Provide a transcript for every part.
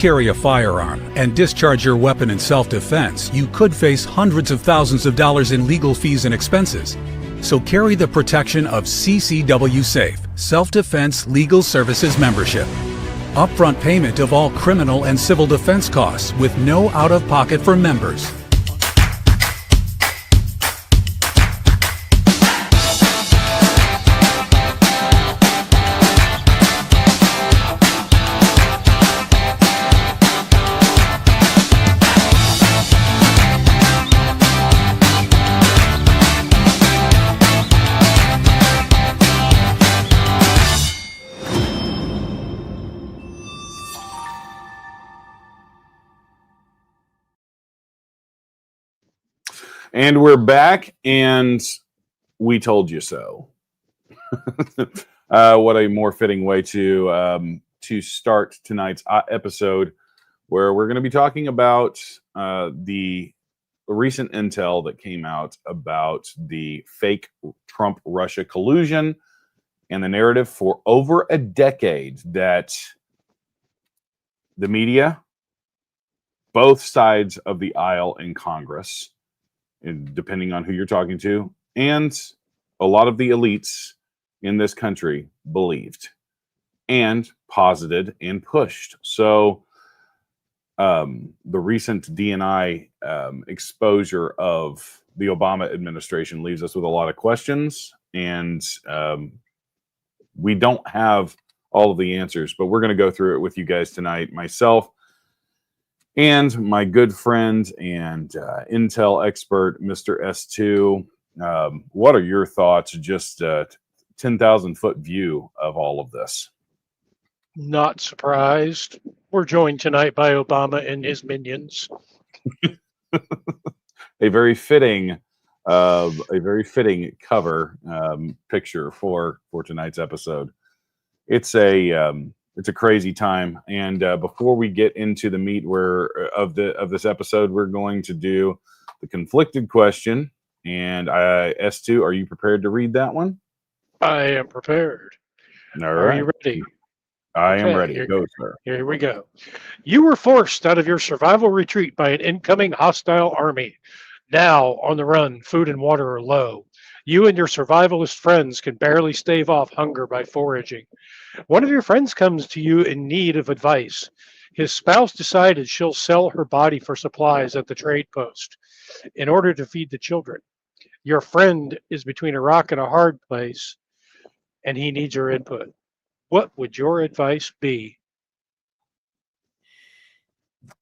Carry a firearm and discharge your weapon in self-defense, you could face hundreds of thousands of dollars in legal fees and expenses. So carry the protection of CCW Safe, Self-Defense Legal Services membership. Upfront payment of all criminal and civil defense costs with no out-of-pocket for members. And we're back, and we told you so. What a more fitting way to start tonight's episode, where we're going to be talking about the recent intel that came out about the fake Trump-Russia collusion and the narrative for over a decade that the media, both sides of the aisle in Congress, and depending on who you're talking to, and a lot of the elites in this country believed and posited and pushed. So the recent DNI exposure of the Obama administration leaves us with a lot of questions, and we don't have all of the answers, but we're going to go through it with you guys tonight. Myself and my good friend and Intel expert, Mr. S2. What are your thoughts? Just 10,000 foot view of all of this. Not surprised. We're joined tonight by Obama and his minions. A very fitting cover picture for tonight's episode. It's a crazy time, and before we get into the meat of this episode, we're going to do the conflicted question. And S2, are you prepared to read that one? I am prepared. All right. Are you ready? I am ready. Go, sir. Here we go. You were forced out of your survival retreat by an incoming hostile army. Now, on the run, food and water are low. You and your survivalist friends can barely stave off hunger by foraging. One of your friends comes to you in need of advice. His spouse decided she'll sell her body for supplies at the trade post in order to feed the children. Your friend is between a rock and a hard place, and he needs your input. What would your advice be?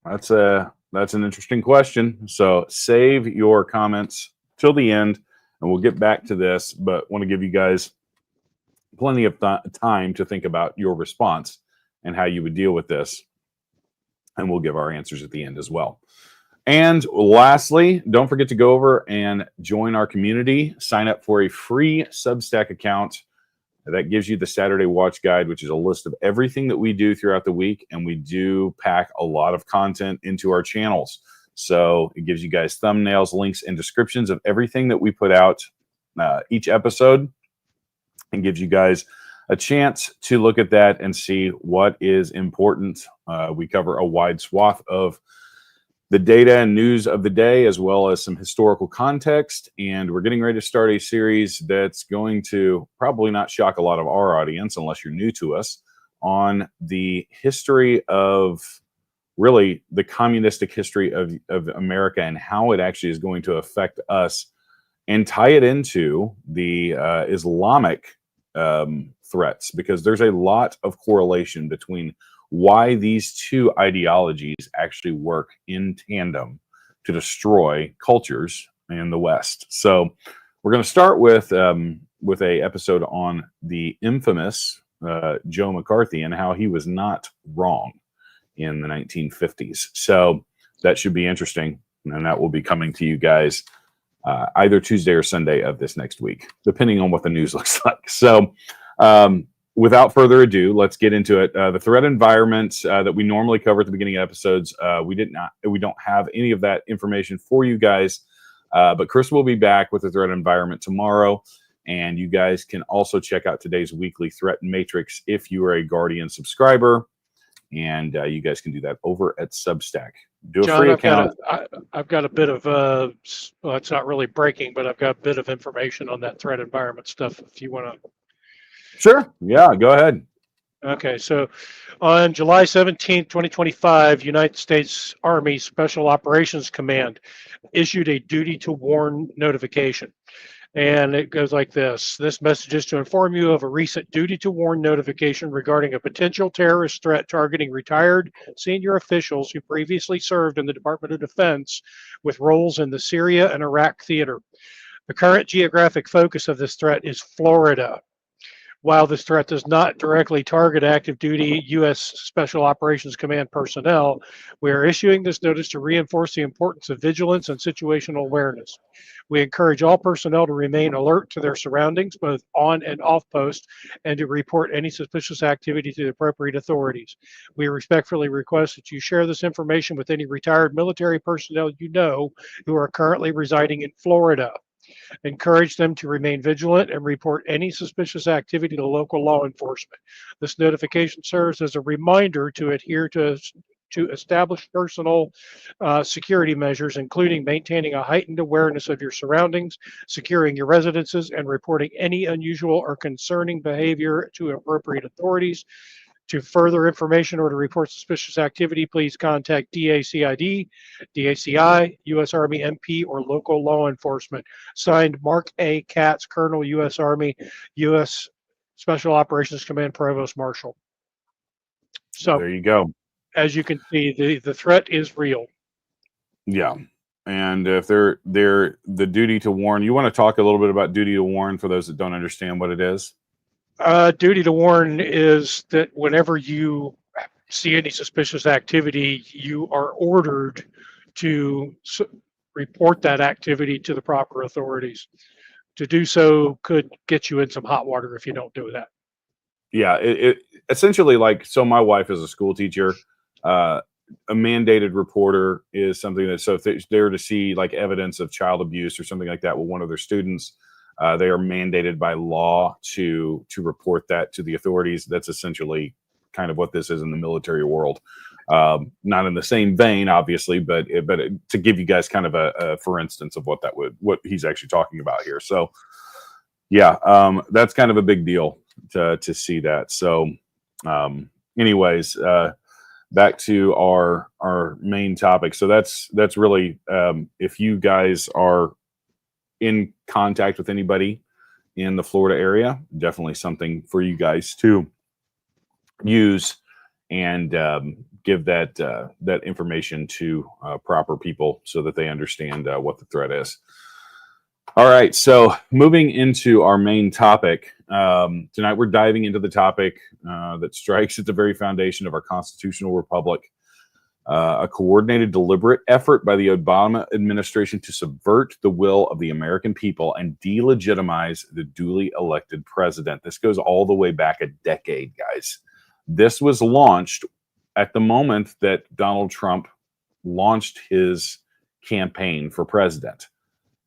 That's an interesting question. So save your comments till the end, and we'll get back to this, but want to give you guys plenty of time to think about your response and how you would deal with this. And we'll give our answers at the end as well. And lastly, don't forget to go over and join our community. Sign up for a free Substack account that gives you the Saturday Watch Guide, which is a list of everything that we do throughout the week. And we do pack a lot of content into our channels. So it gives you guys thumbnails, links, and descriptions of everything that we put out each episode, and gives you guys a chance to look at that and see what is important. We cover a wide swath of the data and news of the day, as well as some historical context. And we're getting ready to start a series that's going to probably not shock a lot of our audience, unless you're new to us, on the history of really the communistic history of America and how it actually is going to affect us, and tie it into the Islamic threats, because there's a lot of correlation between why these two ideologies actually work in tandem to destroy cultures in the West. So we're going to start with a episode on the infamous Joe McCarthy and how he was not wrong in the 1950s. So that should be interesting, and that will be coming to you guys either Tuesday or Sunday of this next week, depending on what the news looks like. So without further ado, let's get into it. The threat environment that we normally cover at the beginning of episodes, we don't have any of that information for you guys, but Chris will be back with the threat environment tomorrow. And you guys can also check out today's weekly threat matrix if you are a Guardian subscriber. And you guys can do that over at Substack. Do a John, free account. I've got a bit of, well, it's not really breaking, but I've got a bit of information on that threat environment stuff if you want to. Sure. Yeah, go ahead. Okay, so on July 17th, 2025, United States Army Special Operations Command issued a duty to warn notification. And it goes like this. This message is to inform you of a recent duty to warn notification regarding a potential terrorist threat targeting retired senior officials who previously served in the Department of Defense with roles in the Syria and Iraq theater. The current geographic focus of this threat is Florida. While this threat does not directly target active duty U.S. Special Operations Command personnel, we are issuing this notice to reinforce the importance of vigilance and situational awareness. We encourage all personnel to remain alert to their surroundings, both on and off post, and to report any suspicious activity to the appropriate authorities. We respectfully request that you share this information with any retired military personnel you know who are currently residing in Florida. Encourage them to remain vigilant and report any suspicious activity to local law enforcement. This notification serves as a reminder to adhere to establish personal security measures, including maintaining a heightened awareness of your surroundings, securing your residences, and reporting any unusual or concerning behavior to appropriate authorities. To further information or to report suspicious activity, please contact DACID, DACI, U.S. Army MP, or local law enforcement. Signed, Mark A. Katz, Colonel, U.S. Army, U.S. Special Operations Command Provost Marshal. So there you go. As you can see, the threat is real. Yeah. And if they're the duty to warn, you want to talk a little bit about duty to warn for those that don't understand what it is? Duty to warn is that whenever you see any suspicious activity, you are ordered to report that activity to the proper authorities. To do so could get you in some hot water if you don't do that. Yeah, it essentially, like, so my wife is a school teacher. A mandated reporter is something that, so if they're to see like evidence of child abuse or something like that with one of their students, they are mandated by law to report that to the authorities. That's essentially kind of what this is in the military world. Not in the same vein, obviously, but to give you guys kind of a for instance of what he's actually talking about here. So, yeah, that's kind of a big deal to see that. So, anyways, back to our main topic. So that's really if you guys are in contact with anybody in the Florida area, definitely something for you guys to use and give that information to proper people so that they understand what the threat is. All right, so moving into our main topic, tonight we're diving into the topic that strikes at the very foundation of our constitutional republic, a coordinated, deliberate effort by the Obama administration to subvert the will of the American people and delegitimize the duly elected president. This goes all the way back a decade, guys. This was launched at the moment that Donald Trump launched his campaign for president.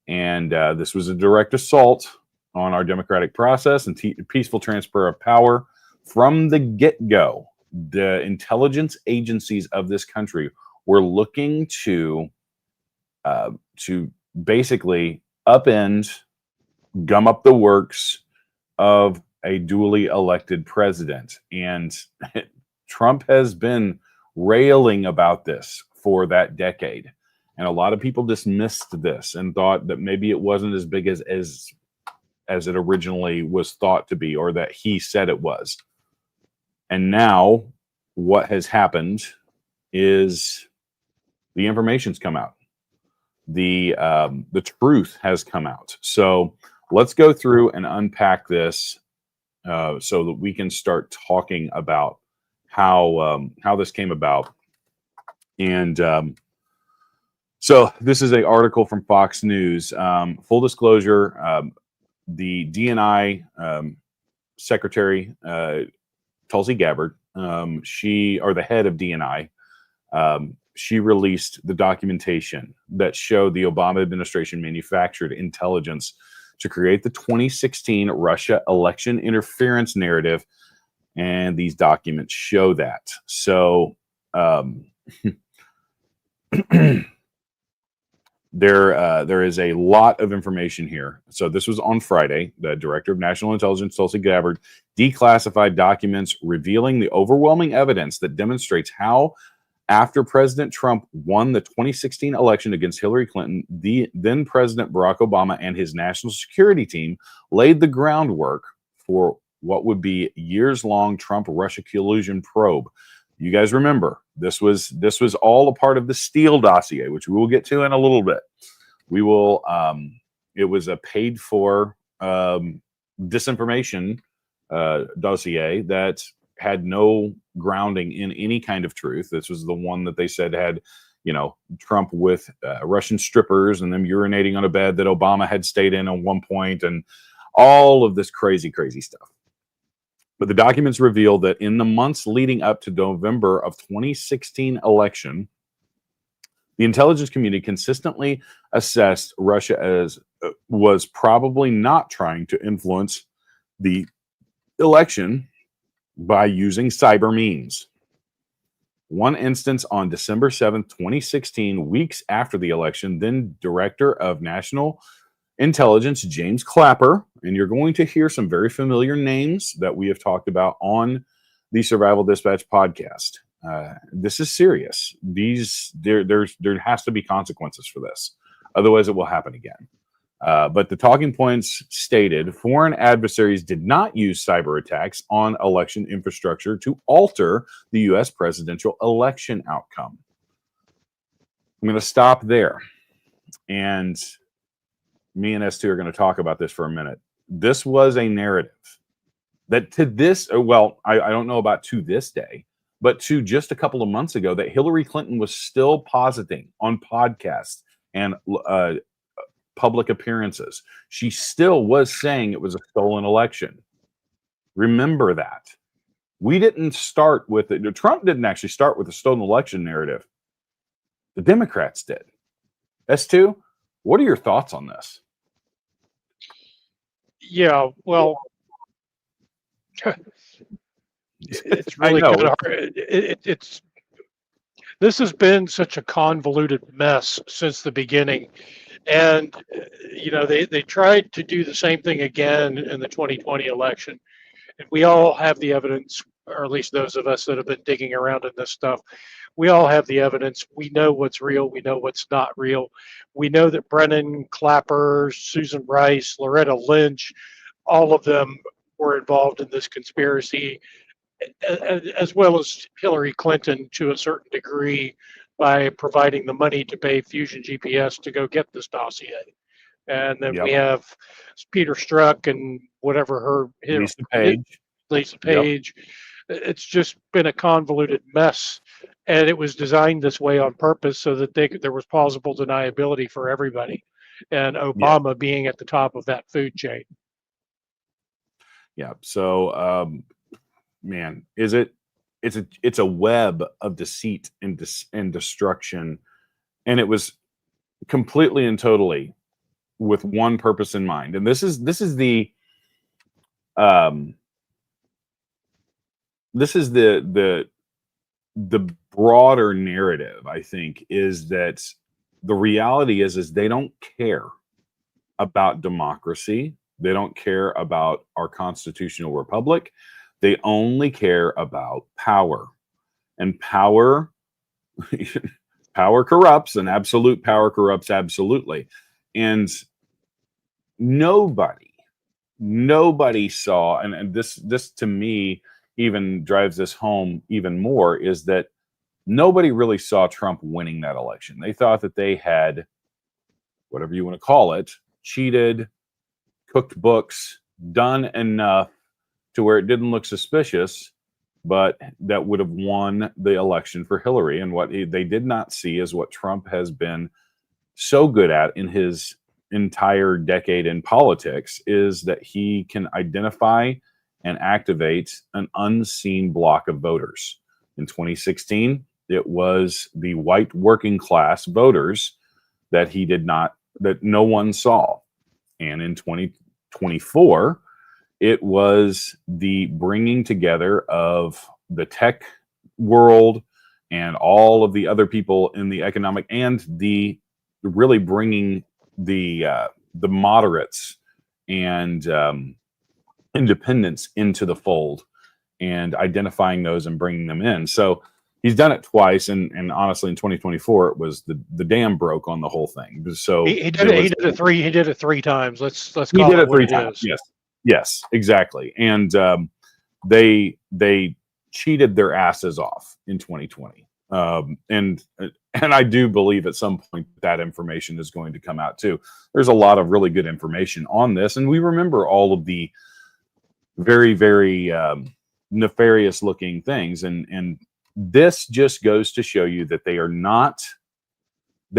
And this was a direct assault on our democratic process and peaceful transfer of power. From the get-go, the intelligence agencies of this country were looking to basically upend, gum up the works of a duly elected president. And Trump has been railing about this for that decade. And a lot of people dismissed this and thought that maybe it wasn't as big as it originally was thought to be, or that he said it was. And now what has happened is the information's come out. The truth has come out. So let's go through and unpack this so that we can start talking about how this came about. And so this is an article from Fox News. Full disclosure, the DNI secretary, Tulsi Gabbard, the head of DNI, she released the documentation that showed the Obama administration manufactured intelligence to create the 2016 Russia election interference narrative And these documents show that. So there is a lot of information here. So this was on Friday. The Director of National Intelligence, Tulsi Gabbard, declassified documents revealing the overwhelming evidence that demonstrates how, after President Trump won the 2016 election against Hillary Clinton, the then President Barack Obama and his national security team laid the groundwork for what would be years-long Trump-Russia collusion probe. You guys remember, this was all a part of the Steele dossier, which we will get to in a little bit. We will, it was a paid-for disinformation dossier that had no grounding in any kind of truth. This was the one that they said had, Trump with Russian strippers and them urinating on a bed that Obama had stayed in at one point, and all of this crazy stuff. But the documents reveal that in the months leading up to November of 2016 election, the intelligence community consistently assessed Russia as was probably not trying to influence the election by using cyber means. One instance on December 7th, 2016, weeks after the election, then Director of National Intelligence, James Clapper, and you're going to hear some very familiar names that we have talked about on the Survival Dispatch podcast. This is serious. There has to be consequences for this. Otherwise, it will happen again. But the talking points stated foreign adversaries did not use cyber attacks on election infrastructure to alter the U.S. presidential election outcome. I'm going to stop there. And me and S2 are going to talk about this for a minute. This was a narrative that to this, well, I don't know about to this day, but to just a couple of months ago, that Hillary Clinton was still positing on podcasts and public appearances. She still was saying it was a stolen election. Remember that. We didn't start with it. Trump didn't actually start with a stolen election narrative. The Democrats did. S2, what are your thoughts on this? Yeah, well, it's really kind of hard. This has been such a convoluted mess since the beginning. And, they tried to do the same thing again in the 2020 election. And we all have the evidence, or at least those of us that have been digging around in this stuff, we all have the evidence. We know what's real. We know what's not real. We know that Brennan, Clapper, Susan Rice, Loretta Lynch, all of them were involved in this conspiracy, as well as Hillary Clinton to a certain degree by providing the money to pay Fusion GPS to go get this dossier. And then we have Peter Strzok and whatever Lisa Page. It's just been a convoluted mess. And it was designed this way on purpose so that there was plausible deniability for everybody. And Obama being at the top of that food chain. Yeah. So, man, it's a web of deceit and destruction, and it was completely and totally with one purpose in mind. And this is the broader narrative, I think, is that the reality is they don't care about democracy. They don't care about our constitutional republic. They only care about power. And power corrupts, and absolute power corrupts absolutely. And nobody saw, and this to me even drives this home even more, is that nobody really saw Trump winning that election. They thought that they had, whatever you want to call it, cheated, cooked books, done enough to where it didn't look suspicious, but that would have won the election for Hillary. And what they did not see is what Trump has been so good at in his entire decade in politics, is that he can identify and activate an unseen block of voters. In 2016, it was the white working class voters that no one saw. And in 2024, It was the bringing together of the tech world and all of the other people in the economic, and the really bringing the moderates and independents into the fold, and identifying those and bringing them in. So he's done it twice, and honestly, in 2024, it was the dam broke on the whole thing. So he did it. He did it three. He did it three times. Let's he call did it it what three it times. is. Yes, exactly. And they cheated their asses off in 2020. And I do believe at some point that information is going to come out too. There's a lot of really good information on this, and we remember all of the very, very nefarious looking things, and this just goes to show you that they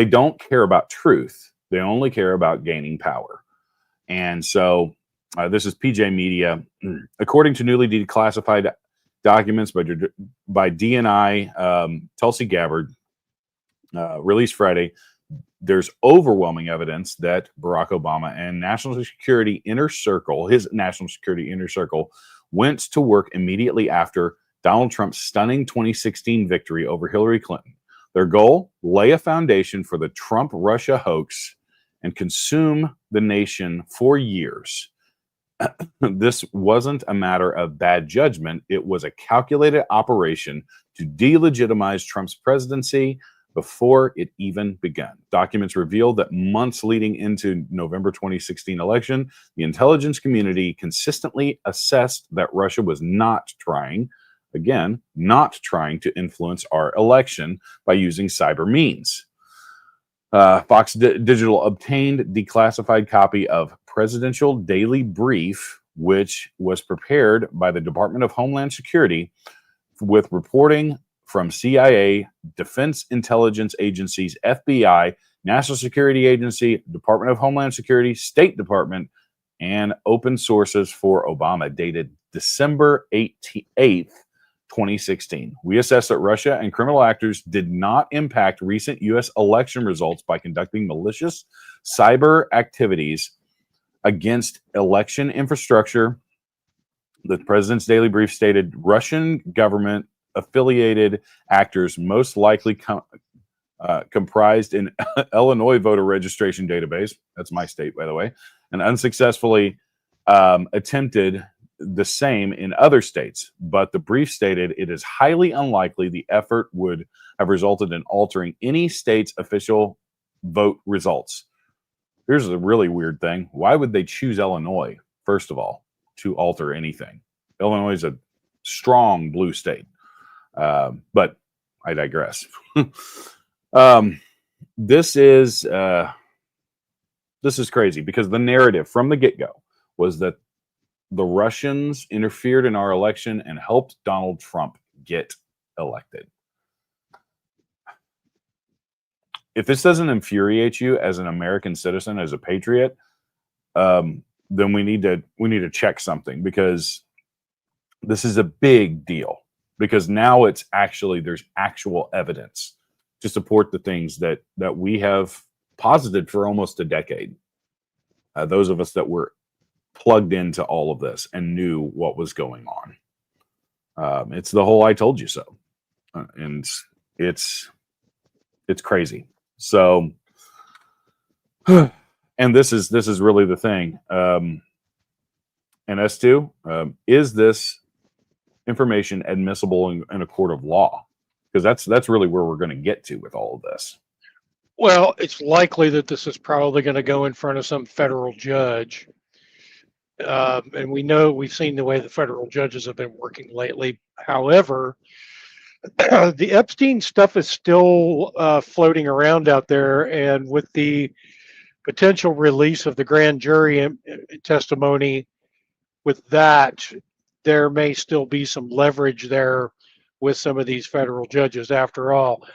don't care about truth. They only care about gaining power. And so this is PJ Media. According to newly declassified documents by DNI, Tulsi Gabbard, released Friday, there's overwhelming evidence that Barack Obama and his National Security Inner Circle went to work immediately after Donald Trump's stunning 2016 victory over Hillary Clinton. Their goal: lay a foundation for the Trump-Russia hoax and consume the nation for years. This wasn't a matter of bad judgment. It was a calculated operation to delegitimize Trump's presidency before it even began. Documents revealed that months leading into November 2016 election, the intelligence community consistently assessed that Russia was not trying to influence our election by using cyber means. Fox Digital obtained declassified copy of Presidential Daily Brief, which was prepared by the Department of Homeland Security with reporting from CIA, Defense Intelligence Agencies, FBI, National Security Agency, Department of Homeland Security, State Department, and open sources for Obama, dated December 8th, 2016. We assess that Russia and criminal actors did not impact recent U.S. election results by conducting malicious cyber activities against election infrastructure. The President's Daily Brief stated Russian government affiliated actors most likely comprised in Illinois voter registration database, that's my state by the way, and unsuccessfully attempted the same in other states. But the brief stated it is highly unlikely the effort would have resulted in altering any state's official vote results. Here's a really weird thing. Why would they choose Illinois, first of all, to alter anything? Illinois is a strong blue state. But I digress. This is crazy, because the narrative from the get-go was that the Russians interfered in our election and helped Donald Trump get elected. If this doesn't infuriate you as an American citizen, as a patriot, then we need to check something, because this is a big deal. Because now there's actual evidence to support the things that we have posited for almost a decade. Those of us that were plugged into all of this and knew what was going on. It's the whole "I told you so," and it's crazy. So, and this is really the thing. And S2, is this information admissible in a court of law? Because that's really where we're going to get to with all of this. Well, it's likely that this is probably going to go in front of some federal judge. And we've seen the way the federal judges have been working lately. However, the Epstein stuff is still floating around out there, and with the potential release of the grand jury testimony, with that, there may still be some leverage there with some of these federal judges. After all,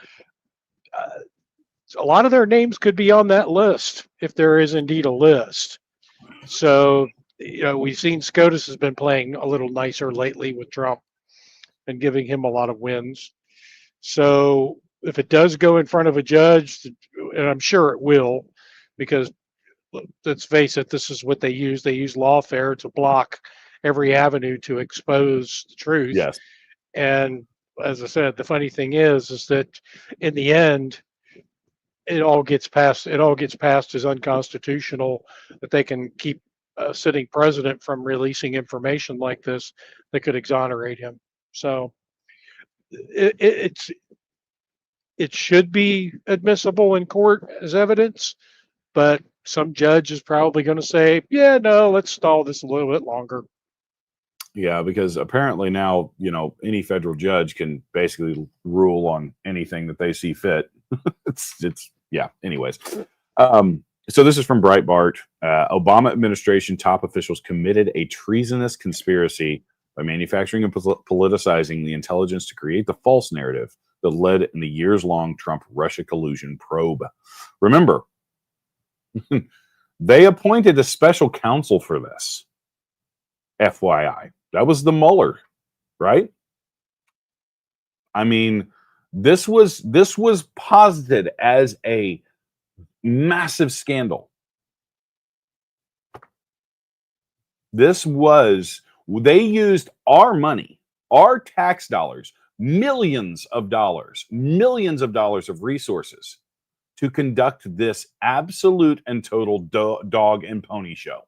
a lot of their names could be on that list if there is indeed a list. So, we've seen SCOTUS has been playing a little nicer lately with Trump and giving him a lot of wins. So if it does go in front of a judge, and I'm sure it will, because let's face it, this is what they use. They use lawfare to block every avenue to expose the truth. Yes. And as I said, the funny thing is that in the end, it all gets passed. It all gets passed as unconstitutional, that they can keep a sitting president from releasing information like this that could exonerate him. So it's it should be admissible in court as evidence, but some judge is probably going to say, yeah, no, let's stall this a little bit longer. Yeah, because apparently now, any federal judge can basically rule on anything that they see fit. it's yeah. Anyways, so this is from Breitbart. Obama administration top officials committed a treasonous conspiracy by manufacturing and politicizing the intelligence to create the false narrative that led in the years-long Trump-Russia collusion probe. Remember, they appointed a special counsel for this. FYI, that was the Mueller, right? I mean, this was posited as a massive scandal. They used our money, our tax dollars, millions of dollars of resources to conduct this absolute and total dog and pony show.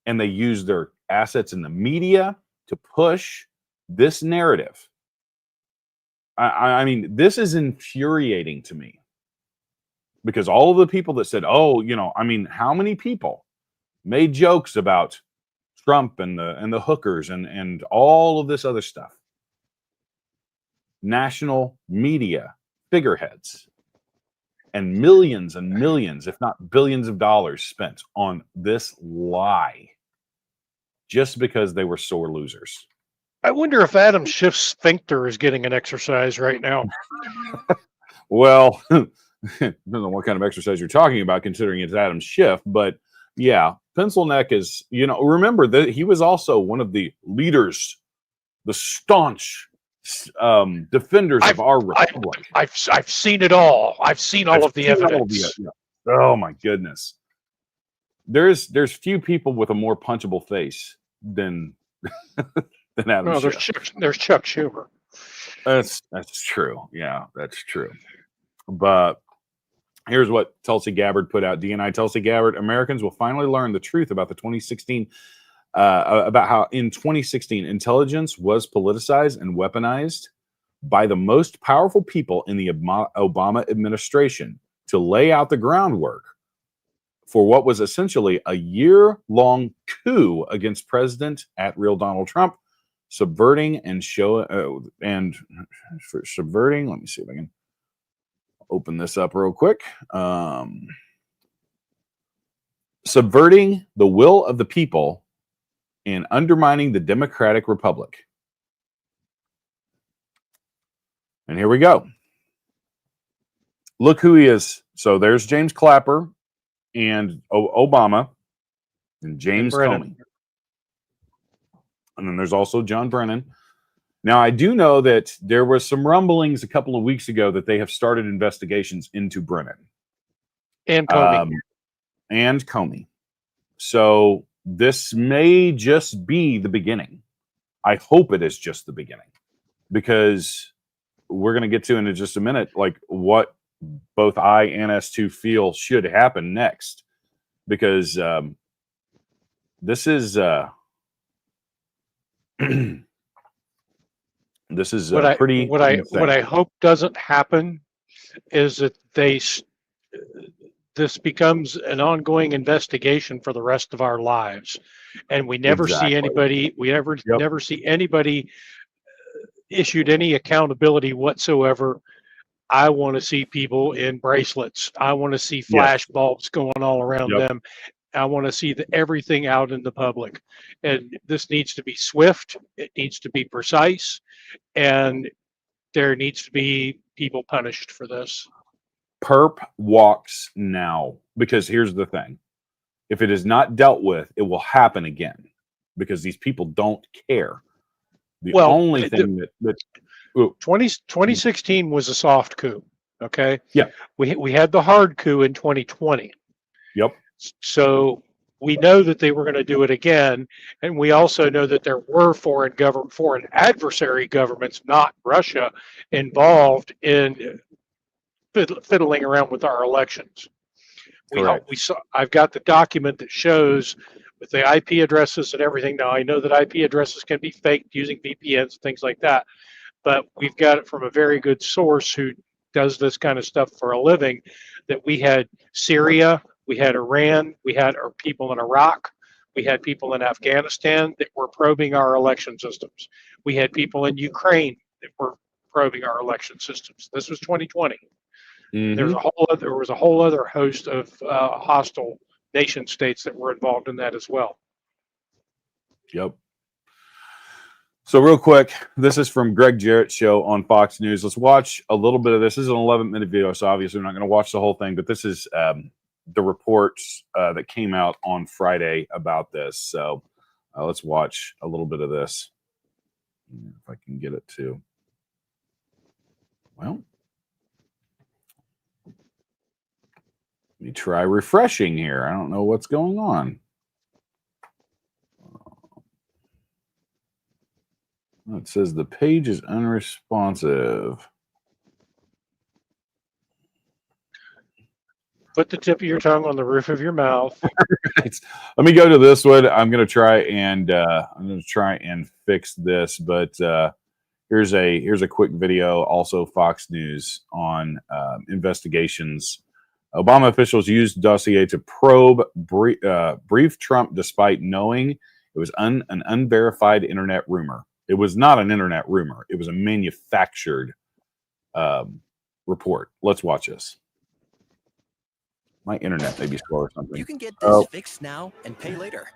And they used their assets in the media to push this narrative. I mean, this is infuriating to me, because all of the people that said, oh, how many people made jokes about Trump and the hookers and all of this other stuff. National media figureheads, and millions, if not billions of dollars spent on this lie just because they were sore losers. I wonder if Adam Schiff's sphincter is getting an exercise right now. Well, I don't know what kind of exercise you're talking about, considering it's Adam Schiff, but yeah, pencil neck is, remember that he was also one of the leaders, the staunch defenders of our republic. I've seen it all. I've seen all of the evidence. Oh my goodness. There's few people with a more punchable face than Adam Schiff. There's Chuck Schumer. That's true. Yeah, that's true. But here's what Tulsi Gabbard put out. DNI Tulsi Gabbard: Americans will finally learn the truth about the 2016 about how in 2016 intelligence was politicized and weaponized by the most powerful people in the Obama administration to lay out the groundwork for what was essentially a year-long coup against President @real Donald Trump, subverting. Let me see if I can open this up real quick. Subverting the will of the people and undermining the democratic republic. And here we go. Look who he is. So there's James Clapper and Obama and James Comey. And then there's also John Brennan. Now, I do know that there was some rumblings a couple of weeks ago that they have started investigations into Brennan. And Comey. And Comey. So this may just be the beginning. I hope it is just the beginning, because we're going to get to in just a minute, like what both I and S2 feel should happen next, because this is this is pretty. What I hope doesn't happen is that this becomes an ongoing investigation for the rest of our lives, and we never see anybody. We never see anybody issued any accountability whatsoever. I want to see people in bracelets. I want to see flash bulbs going all around them. I want to see everything out in the public. And this needs to be swift. It needs to be precise. And there needs to be people punished for this. Perp walks now, because here's the thing. If it is not dealt with, it will happen again, because these people don't care. The only thing that 2016 was a soft coup. Okay. Yeah. We had the hard coup in 2020. Yep. So We know that they were going to do it again, and we also know that there were foreign adversary governments, not Russia, involved in fiddling around with our elections. Correct. We saw. I've got the document that shows with the IP addresses and everything. Now I know that IP addresses can be faked using VPNs, things like that, but we've got it from a very good source who does this kind of stuff for a living. That we had Syria, we had Iran, we had our people in Iraq, we had people in Afghanistan that were probing our election systems. We had people in Ukraine that were probing our election systems. This was 2020. There was a whole other host of hostile nation states that were involved in that as well. Yep. So real quick, this is from Greg Jarrett's show on Fox News. Let's watch a little bit of this. This is an 11-minute video, so obviously we're not going to watch the whole thing, but this is the reports that came out on Friday about this. So let's watch a little bit of this. If I can get it to. Well, let me try refreshing here. I don't know what's going on. It says the page is unresponsive. Put the tip of your tongue on the roof of your mouth. Right. Let me go to this one. I'm going to try and fix this. But here's a quick video. Also, Fox News on investigations. Obama officials used dossier to probe brief Trump, despite knowing it was an unverified internet rumor. It was not an internet rumor. It was a manufactured report. Let's watch this. My internet may be slow or something. You can get this fixed now and pay later.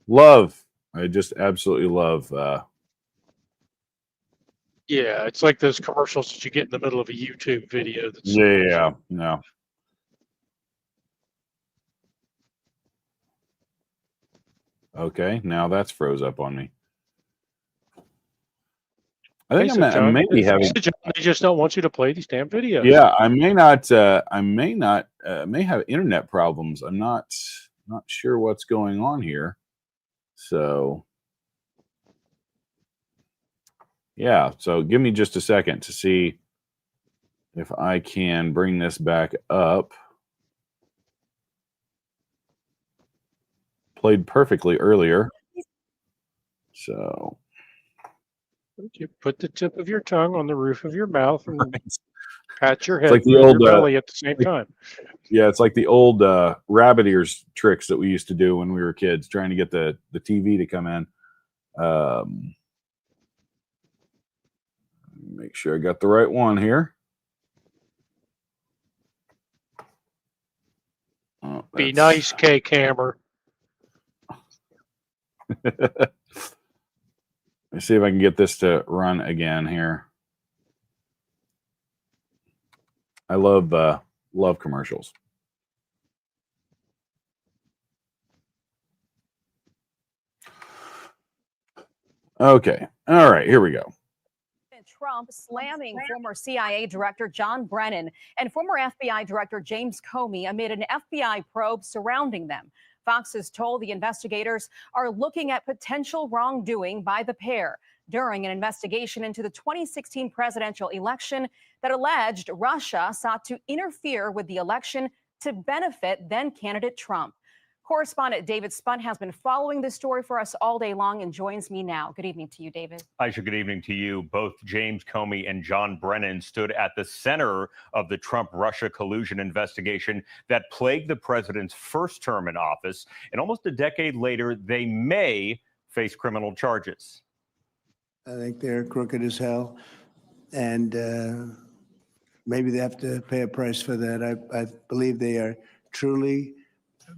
I just absolutely love. Yeah, it's like those commercials that you get in the middle of a YouTube video. No. Okay, now that's froze up on me. I think I may be having. They just don't want you to play these damn videos. Yeah, I may have internet problems. I'm not sure what's going on here. So, yeah. So give me just a second to see if I can bring this back up. Played perfectly earlier. So. You put the tip of your tongue on the roof of your mouth and pat your head like the your old belly at the same time. Yeah, it's like the old rabbit ears tricks that we used to do when we were kids, trying to get the TV to come in. Make sure I got the right one here. Oh, be nice, Cake Hammer. Let's see if I can get this to run again here. I love commercials. Okay. All right, here we go. Trump slamming former CIA Director John Brennan and former FBI Director James Comey amid an FBI probe surrounding them. Fox is told the investigators are looking at potential wrongdoing by the pair during an investigation into the 2016 presidential election that alleged Russia sought to interfere with the election to benefit then-candidate Trump. Correspondent David Spunt has been following this story for us all day long and joins me now. Good evening to you, David. Aisha, good evening to you. Both James Comey and John Brennan stood at the center of the Trump-Russia collusion investigation that plagued the president's first term in office. And almost a decade later, they may face criminal charges. I think they're crooked as hell. And maybe they have to pay a price for that. I believe they are truly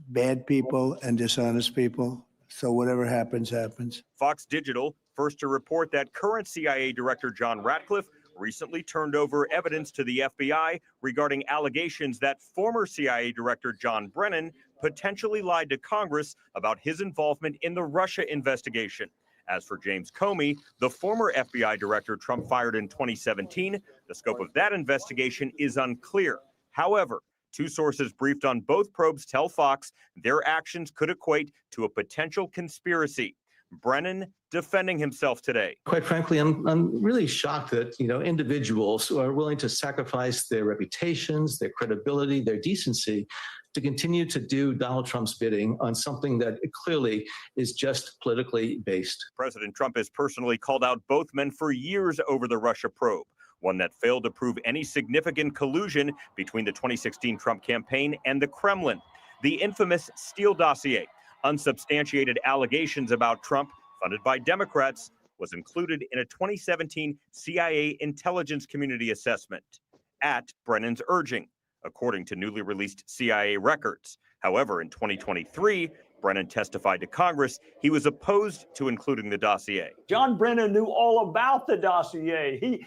bad people and dishonest people. So whatever happens, happens. Fox Digital, first to report that current CIA Director John Ratcliffe recently turned over evidence to the FBI regarding allegations that former CIA Director John Brennan potentially lied to Congress about his involvement in the Russia investigation. As for James Comey, the former FBI director Trump fired in 2017, the scope of that investigation is unclear. However, Two sources briefed on both probes tell Fox their actions could equate to a potential conspiracy. Brennan defending himself today. Quite frankly, I'm really shocked that, individuals who are willing to sacrifice their reputations, their credibility, their decency to continue to do Donald Trump's bidding on something that clearly is just politically based. President Trump has personally called out both men for years over the Russia probe, one that failed to prove any significant collusion between the 2016 Trump campaign and the Kremlin. The infamous Steele dossier, unsubstantiated allegations about Trump funded by Democrats, was included in a 2017 CIA intelligence community assessment at Brennan's urging, according to newly released CIA records. However, in 2023, Brennan testified to Congress he was opposed to including the dossier. John Brennan knew all about the dossier.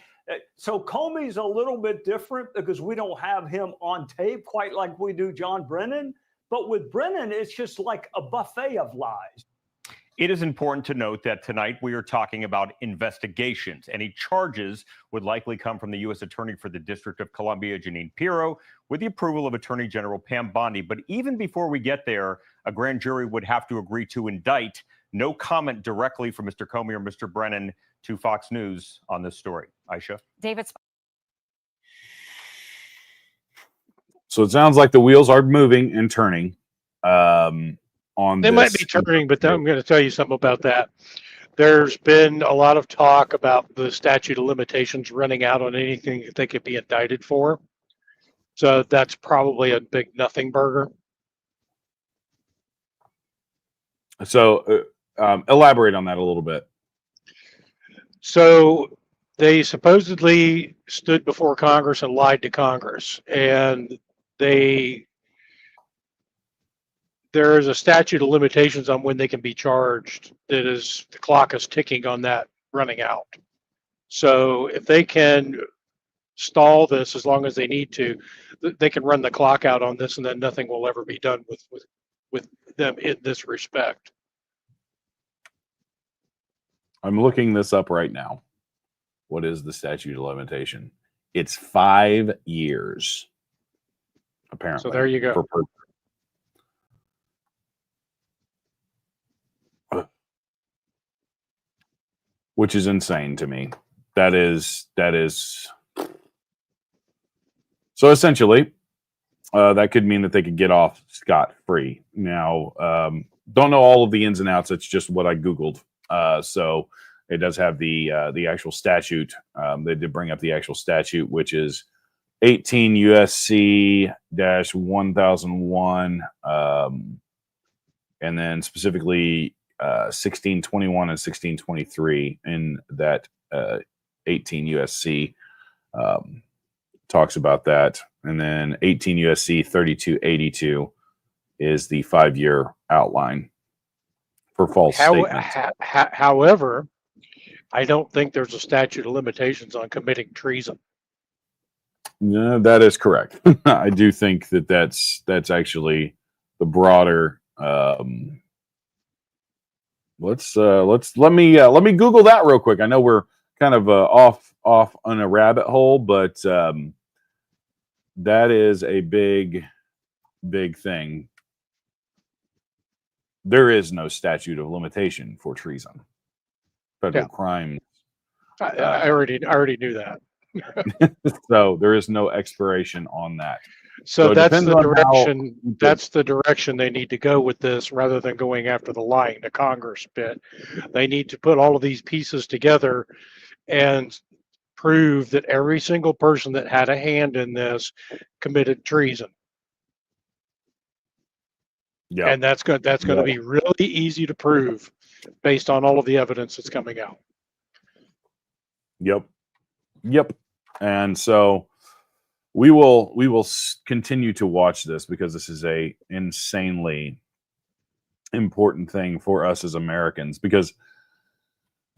So Comey's a little bit different because we don't have him on tape quite like we do John Brennan. But with Brennan, it's just like a buffet of lies. It is important to note that tonight we are talking about investigations. Any charges would likely come from the U.S. Attorney for the District of Columbia, Jeanine Pirro, with the approval of Attorney General Pam Bondi. But even before we get there, a grand jury would have to agree to indict. No comment directly from Mr. Comey or Mr. Brennan to Fox News on this story. Aisha? David. So it sounds like the wheels are moving and turning on They this. might be turning, but I'm going to tell you something about that. There's been a lot of talk about the statute of limitations running out on anything that they could be indicted for. So that's probably a big nothing burger. So elaborate on that a little bit. So they supposedly stood before Congress and lied to Congress, and there is a statute of limitations on when they can be charged. That is, the clock is ticking on that running out. So if they can stall this as long as they need to, they can run the clock out on this, and then nothing will ever be done with them in this respect. I'm looking this up right now. What is the statute of limitation? It's 5 years, apparently. So there you go. Which is insane to me. That is. So essentially, that could mean that they could get off scot-free. Now, don't know all of the ins and outs. It's just what I Googled. So it does have the actual statute. They did bring up the actual statute, which is 18 USC -1001, and then specifically 1621 and 1623 in that 18 USC talks about that. And then 18 USC 3282 is the 5-year outline for false statements. However, I don't think there's a statute of limitations on committing treason. No, that is correct. I do think that that's actually the broader. Let me Google that real quick. I know we're kind of off on a rabbit hole, but that is a big thing. There is no statute of limitation for treason. Federal crime. I already knew that. So there is no expiration on that. So it that's depends the on direction. how- That's the direction they need to go with this, rather than going after the lying to Congress bit. They need to put all of these pieces together and prove that every single person that had a hand in this committed treason. Yeah. And that's going to be really easy to prove based on all of the evidence that's coming out. Yep. And so we will continue to watch this, because this is a insanely important thing for us as Americans, because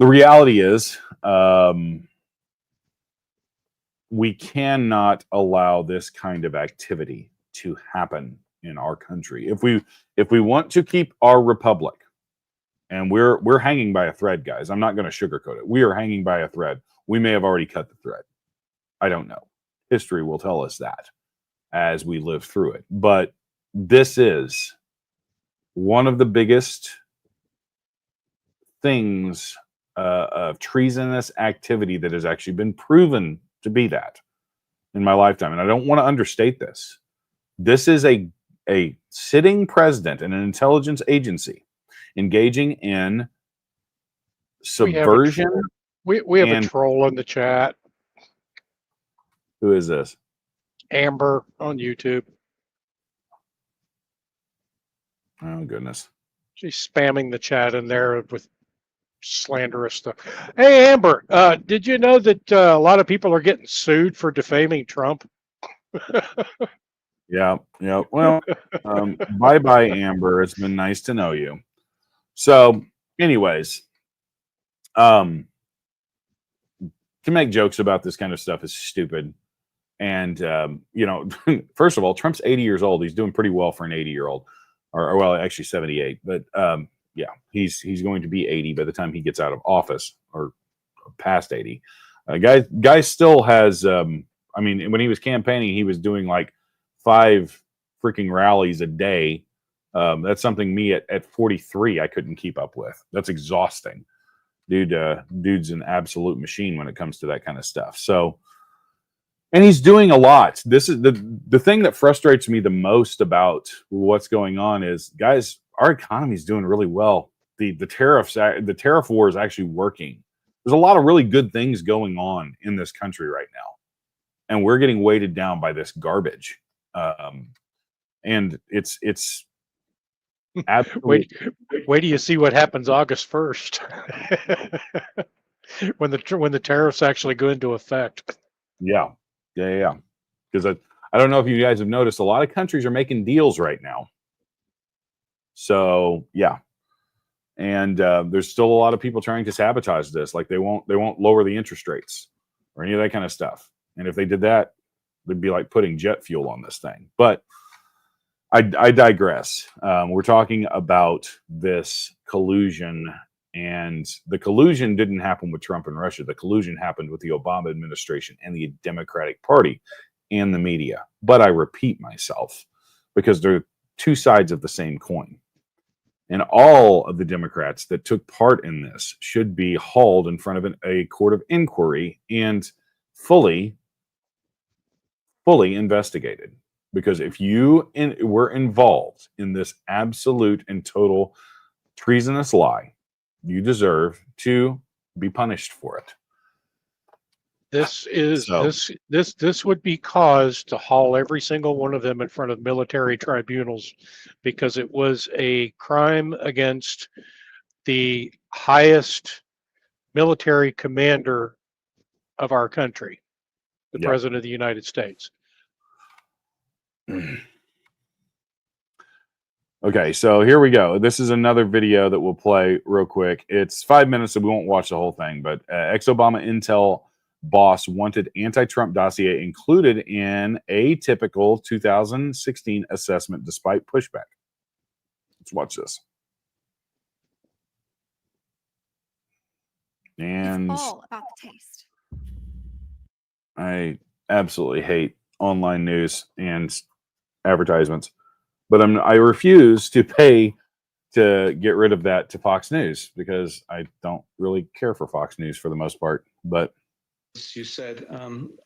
the reality is we cannot allow this kind of activity to happen in our country. If we want to keep our republic, and we're hanging by a thread, guys. I'm not going to sugarcoat it. We are hanging by a thread. We may have already cut the thread. I don't know. History will tell us that. as we live through it. But this is one of the biggest things of treasonous activity that has actually been proven to be that in my lifetime. And I don't want to understate this. This is a sitting president in an intelligence agency engaging in subversion. We have a troll in the chat. Who is this? Amber on YouTube. Oh, goodness. She's spamming the chat in there with slanderous stuff. Hey, Amber, did you know that a lot of people are getting sued for defaming Trump? Yeah. Well, bye-bye, Amber. It's been nice to know you. So, anyways, to make jokes about this kind of stuff is stupid. And, first of all, Trump's 80 years old. He's doing pretty well for an 80-year-old. Or well, actually 78. But, yeah, he's going to be 80 by the time he gets out of office, or past 80. Guy still has, when he was campaigning, he was doing like 5 freaking rallies a day. That's something me at 43 I couldn't keep up with. That's exhausting. Dude's an absolute machine when it comes to that kind of stuff. So, and he's doing a lot. This is the thing that frustrates me the most about what's going on is, guys, our economy is doing really well. The tariff war is actually working. There's a lot of really good things going on in this country right now, and we're getting weighted down by this garbage. And it's absolutely. Wait till you see what happens August 1st, when the tariffs actually go into effect. Yeah. Because I don't know if you guys have noticed, a lot of countries are making deals right now. So yeah, and there's still a lot of people trying to sabotage this. Like they won't lower the interest rates or any of that kind of stuff. And if they did that, they'd be like putting jet fuel on this thing. But I digress. We're talking about this collusion, and the collusion didn't happen with Trump and Russia. The collusion happened with the Obama administration and the Democratic Party and the media. But I repeat myself, because they're two sides of the same coin. And all of the Democrats that took part in this should be hauled in front of a court of inquiry and fully investigated. Because if you were involved in this absolute and total treasonous lie, you deserve to be punished for it. This would be cause to haul every single one of them in front of military tribunals, because it was a crime against the highest military commander of our country, the President of the United States. Okay, so here we go. This is another video that we'll play real quick. It's 5 minutes, so we won't watch the whole thing. But ex-Obama Intel boss wanted anti-Trump dossier included in a typical 2016 assessment despite pushback. Let's watch this. And it's all about the taste. I absolutely hate online news and advertisements, but I refuse to pay to get rid of that to Fox News, because I don't really care for Fox News for the most part. But you said,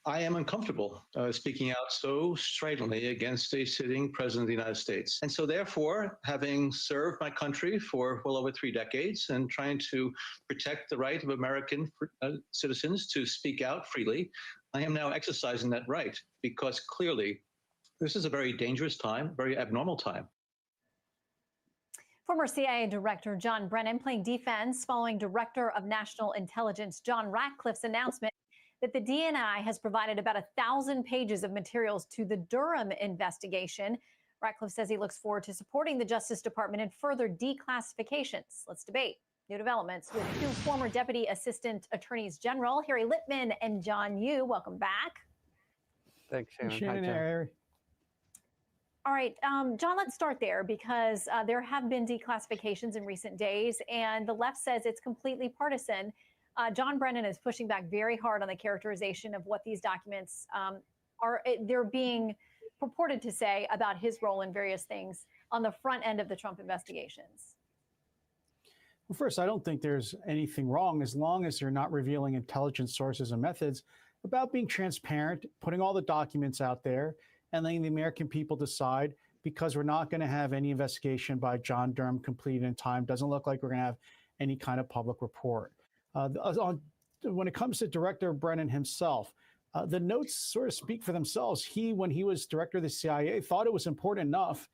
I am uncomfortable speaking out so stridently against a sitting president of the United States. And so therefore, having served my country for well over 3 decades and trying to protect the right of American citizens to speak out freely, I am now exercising that right, because clearly this is a very dangerous time, very abnormal time. Former CIA Director John Brennan playing defense following Director of National Intelligence John Ratcliffe's announcement that the DNI has provided about 1,000 pages of materials to the Durham investigation. Ratcliffe says he looks forward to supporting the Justice Department in further declassifications. Let's debate new developments with 2 former Deputy Assistant Attorneys General, Harry Littman and John Yoo. Welcome back. Thanks, Shannon. Shannon, Harry. All right, John, let's start there, because there have been declassifications in recent days, and the left says it's completely partisan. John Brennan is pushing back very hard on the characterization of what these documents are. They're being purported to say about his role in various things on the front end of the Trump investigations? Well, first, I don't think there's anything wrong as long as they're not revealing intelligence sources and methods about being transparent, putting all the documents out there, and letting the American people decide, because we're not going to have any investigation by John Durham completed in time. Doesn't look like we're going to have any kind of public report. When it comes to Director Brennan himself, the notes sort of speak for themselves. When he was director of the CIA, thought it was important enough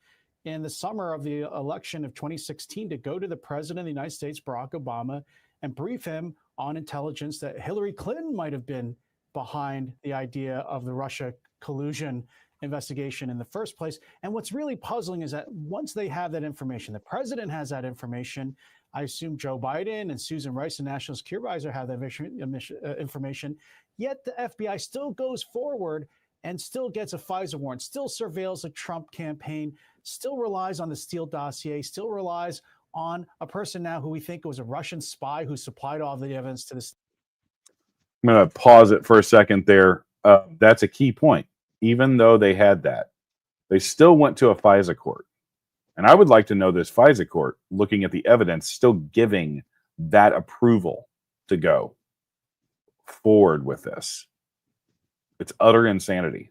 in the summer of the election of 2016 to go to the president of the United States, Barack Obama, and brief him on intelligence that Hillary Clinton might have been behind the idea of the Russia collusion investigation in the first place. And what's really puzzling is that once they have that information, the president has that information. I assume Joe Biden and Susan Rice, the National Security Advisor, have that information. Yet the FBI still goes forward and still gets a FISA warrant, still surveils the Trump campaign, still relies on the Steele dossier, still relies on a person now who we think was a Russian spy who supplied all the evidence to this. I'm going to pause it for a second there. That's a key point. Even though they had that, they still went to a FISA court. And I would like to know this FISA court, looking at the evidence, still giving that approval to go forward with this. It's utter insanity.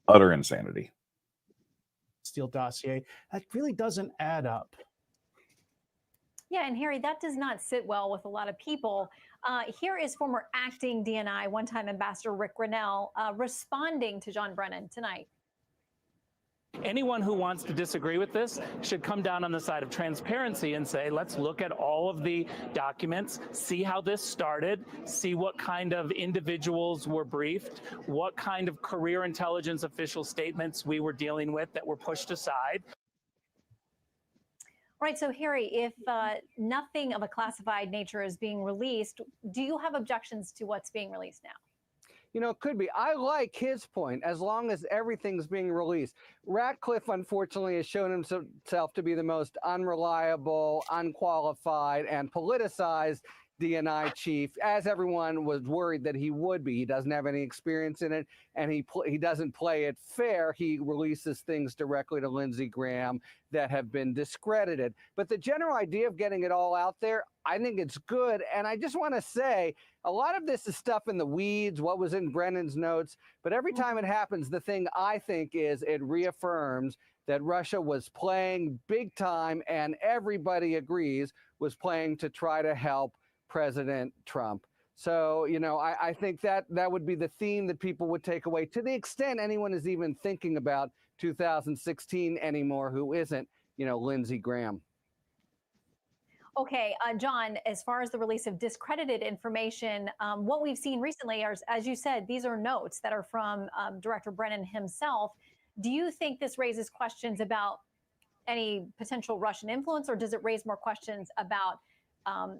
Utter insanity. Steele dossier. That really doesn't add up. Yeah, and Harry, that does not sit well with a lot of people. Here is former acting DNI, one-time Ambassador Rick Grinnell, responding to John Brennan tonight. Anyone who wants to disagree with this should come down on the side of transparency and say, let's look at all of the documents, see how this started, see what kind of individuals were briefed, what kind of career intelligence official statements we were dealing with that were pushed aside. All right, so Harry, if nothing of a classified nature is being released, do you have objections to what's being released now? You know, it could be. I like his point, as long as everything's being released. Ratcliffe, unfortunately, has shown himself to be the most unreliable, unqualified, and politicized DNI chief, as everyone was worried that he would be. He doesn't have any experience in it, and he doesn't play it fair. He releases things directly to Lindsey Graham that have been discredited. But the general idea of getting it all out there, I think it's good. And I just want to say, a lot of this is stuff in the weeds, what was in Brennan's notes. But every time it happens, the thing I think is it reaffirms that Russia was playing big time, and everybody agrees was playing to try to help President Trump. So, you know, I think that would be the theme that people would take away, to the extent anyone is even thinking about 2016 anymore who isn't, you know, Lindsey Graham. Okay, John, as far as the release of discredited information, what we've seen recently are, as you said, these are notes that are from Director Brennan himself. Do you think this raises questions about any potential Russian influence, or does it raise more questions about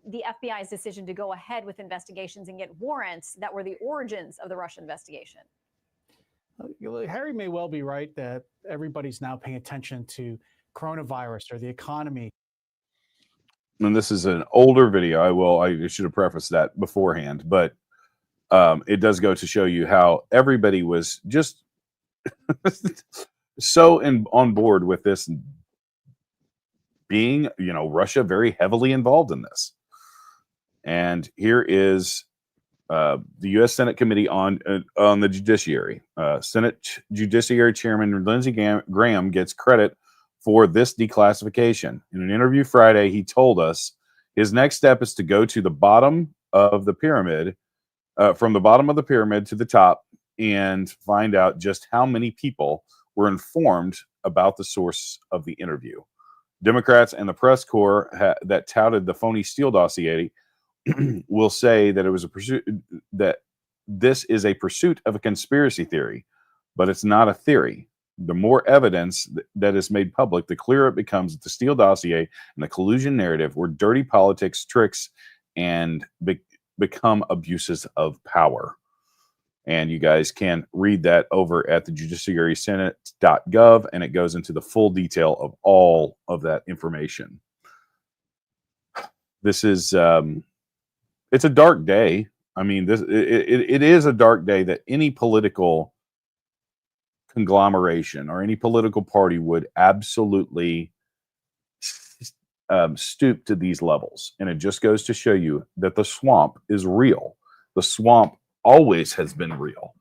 the FBI's decision to go ahead with investigations and get warrants that were the origins of the Russia investigation? Harry may well be right that everybody's now paying attention to coronavirus or the economy. And this is an older video. I should have prefaced that beforehand, but it does go to show you how everybody was just so on board with this being, you know, Russia very heavily involved in this. And here is the U.S. Senate Committee on the Judiciary. Senate Judiciary Chairman Lindsey Graham gets credit for this declassification. In an interview Friday, he told us his next step is to go to the bottom of the pyramid, from the bottom of the pyramid to the top, and find out just how many people were informed about the source of the interview. Democrats and the press corps that touted the phony Steele dossier will say that it was a pursuit, that this is a pursuit of a conspiracy theory, but it's not a theory. The more evidence that is made public, the clearer it becomes that the Steele dossier and the collusion narrative were dirty politics, tricks, and become abuses of power. And you guys can read that over at the judiciarysenate.gov, and it goes into the full detail of all of that information. This is, it's a dark day. I mean, it is a dark day that any political conglomeration or any political party would absolutely stoop to these levels. And it just goes to show you that the swamp is real. The swamp always has been real,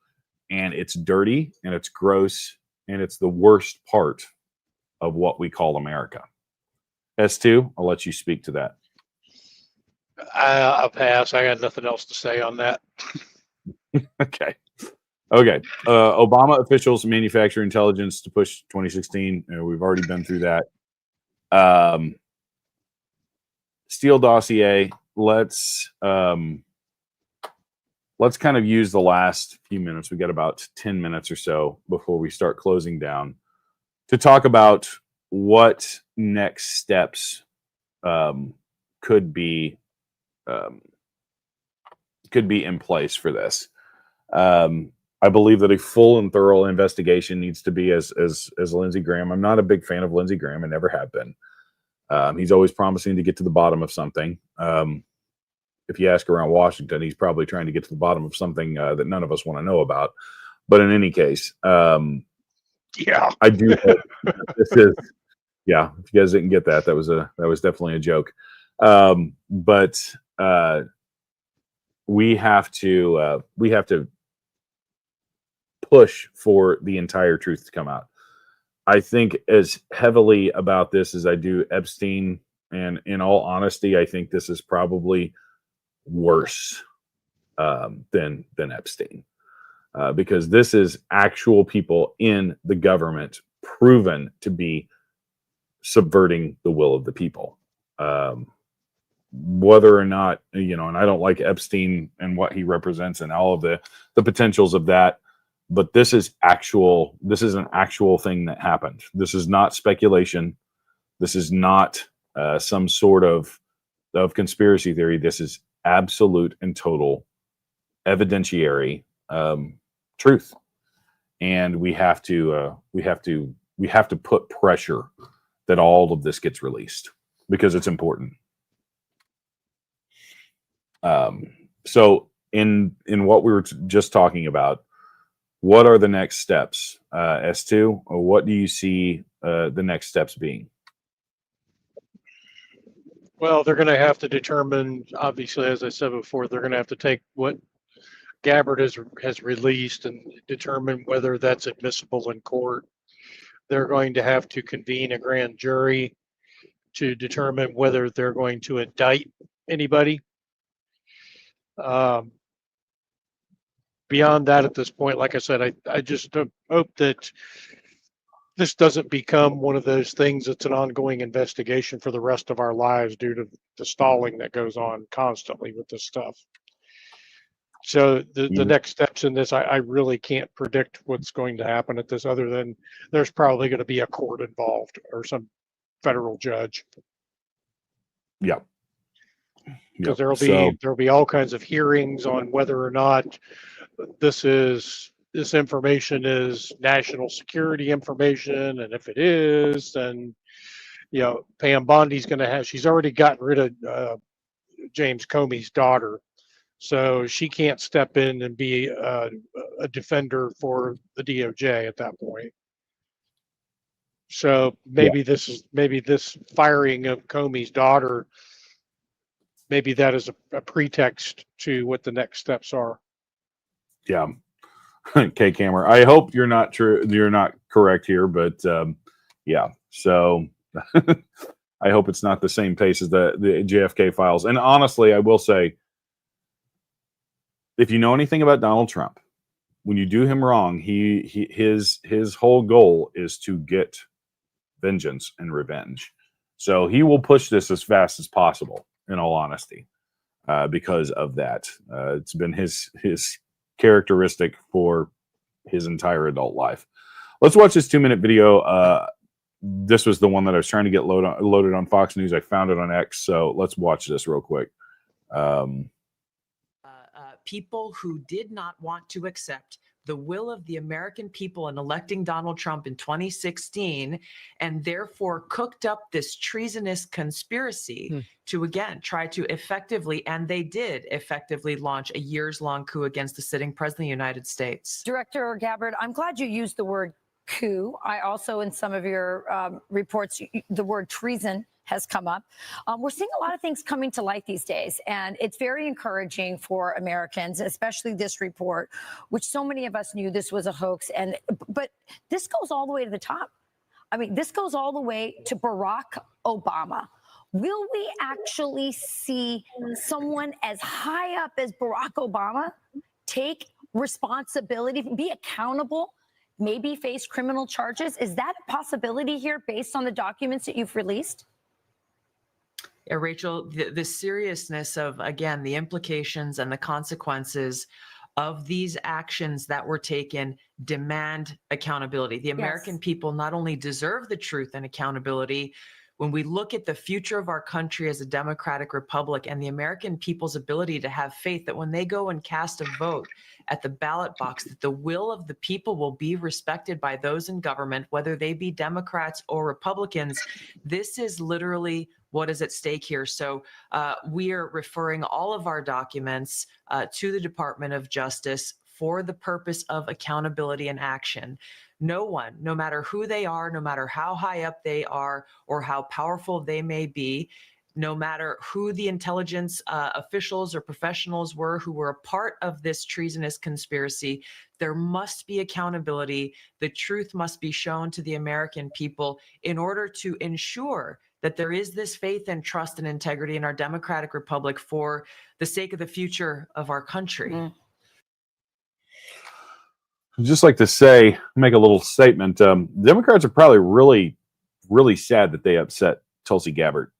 and it's dirty and it's gross and it's the worst part of what we call America. S2, I'll let you speak to that. I'll pass. I got nothing else to say on that. Okay. Obama officials manufacture intelligence to push 2016. We've already been through that. Steele dossier. Let's kind of use the last few minutes. We got about 10 minutes or so before we start closing down to talk about what next steps could be in place for this. I believe that a full and thorough investigation needs to be as Lindsey Graham. I'm not a big fan of Lindsey Graham. I never have been. He's always promising to get to the bottom of something. If you ask around Washington, he's probably trying to get to the bottom of something that none of us want to know about. But in any case, yeah, I do hope this is. Yeah, if you guys didn't get that, that was definitely a joke. But we have to push for the entire truth to come out. I think as heavily about this as I do Epstein, and in all honesty, I think this is probably worse than Epstein, because this is actual people in the government proven to be subverting the will of the people. Whether or not, and I don't like Epstein and what he represents and all of the potentials of that, but this is an actual thing that happened. This is not speculation. This is not some sort of conspiracy theory. This is absolute and total evidentiary truth. And we have to put pressure that all of this gets released because it's important. So in what we were just talking about, what are the next steps? S2, or what do you see the next steps being? Well, they're going to have to determine, obviously, as I said before, they're going to have to take what Gabbard has released and determine whether that's admissible in court. They're going to have to convene a grand jury to determine whether they're going to indict anybody. Beyond that, at this point, like I said, I just hope that this doesn't become one of those things that's an ongoing investigation for the rest of our lives due to the stalling that goes on constantly with this stuff. So the next steps in this, I really can't predict what's going to happen at this, other than there's probably going to be a court involved or some federal judge. Yeah. Because there'll be all kinds of hearings on whether or not this information is national security information, and if it is, then Pam Bondi's going to have. She's already gotten rid of James Comey's daughter, so she can't step in and be a defender for the DOJ at that point. So maybe this firing of Comey's daughter, maybe that is a pretext to what the next steps are. Yeah. Okay, Cameron. I hope you're not correct here, but yeah. So I hope it's not the same pace as the JFK files. And honestly, I will say, if you know anything about Donald Trump, when you do him wrong, his whole goal is to get vengeance and revenge. So he will push this as fast as possible, in all honesty, because of that. It's been his characteristic for his entire adult life. Let's watch this 2-minute video. This was the one that I was trying to get loaded on Fox News. I found it on X, so let's watch this real quick. People who did not want to accept the will of the American people in electing Donald Trump in 2016, and therefore cooked up this treasonous conspiracy to, again, try to effectively, and they did effectively, launch a years-long coup against the sitting president of the United States. Director Gabbard, I'm glad you used the word coup. I also, in some of your reports, the word treason has come up. We're seeing a lot of things coming to light these days, and it's very encouraging for Americans, especially this report, which so many of us knew this was a hoax. But this goes all the way to the top. I mean, this goes all the way to Barack Obama. Will we actually see someone as high up as Barack Obama take responsibility, be accountable, maybe face criminal charges? Is that a possibility here based on the documents that you've released? Yeah, Rachel, the seriousness of, again, the implications and the consequences of these actions that were taken demand accountability. The American people not only deserve the truth and accountability, when we look at the future of our country as a democratic republic and the American people's ability to have faith that when they go and cast a vote at the ballot box, that the will of the people will be respected by those in government, whether they be Democrats or Republicans, this is literally what is at stake here. So we are referring all of our documents to the Department of Justice for the purpose of accountability and action. No one, no matter who they are, no matter how high up they are or how powerful they may be, no matter who the intelligence officials or professionals were who were a part of this treasonous conspiracy, there must be accountability. The truth must be shown to the American people in order to ensure that there is this faith and trust and integrity in our democratic republic for the sake of the future of our country. I'd just like to say, make a little statement. Democrats are probably really sad that they upset Tulsi Gabbard.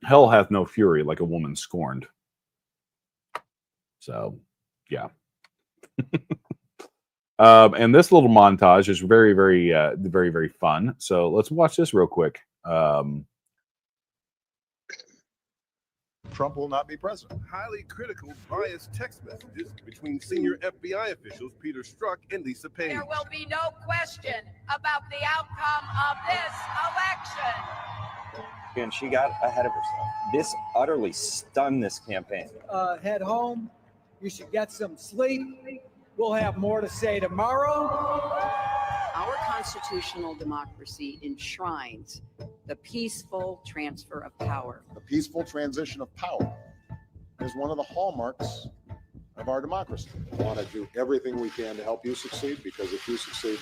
Hell hath no fury like a woman scorned. So, yeah. And this little montage is very, very fun. So let's watch this real quick. Trump will not be president. Highly critical, biased text messages between senior FBI officials Peter Strzok and Lisa Page. There will be no question about the outcome of this election. And she got ahead of herself. This utterly stunned this campaign. Head home. You should get some sleep. We'll have more to say tomorrow. Our constitutional democracy enshrines the peaceful transfer of power. The peaceful transition of power is one of the hallmarks of our democracy. We want to do everything we can to help you succeed, because if you succeed,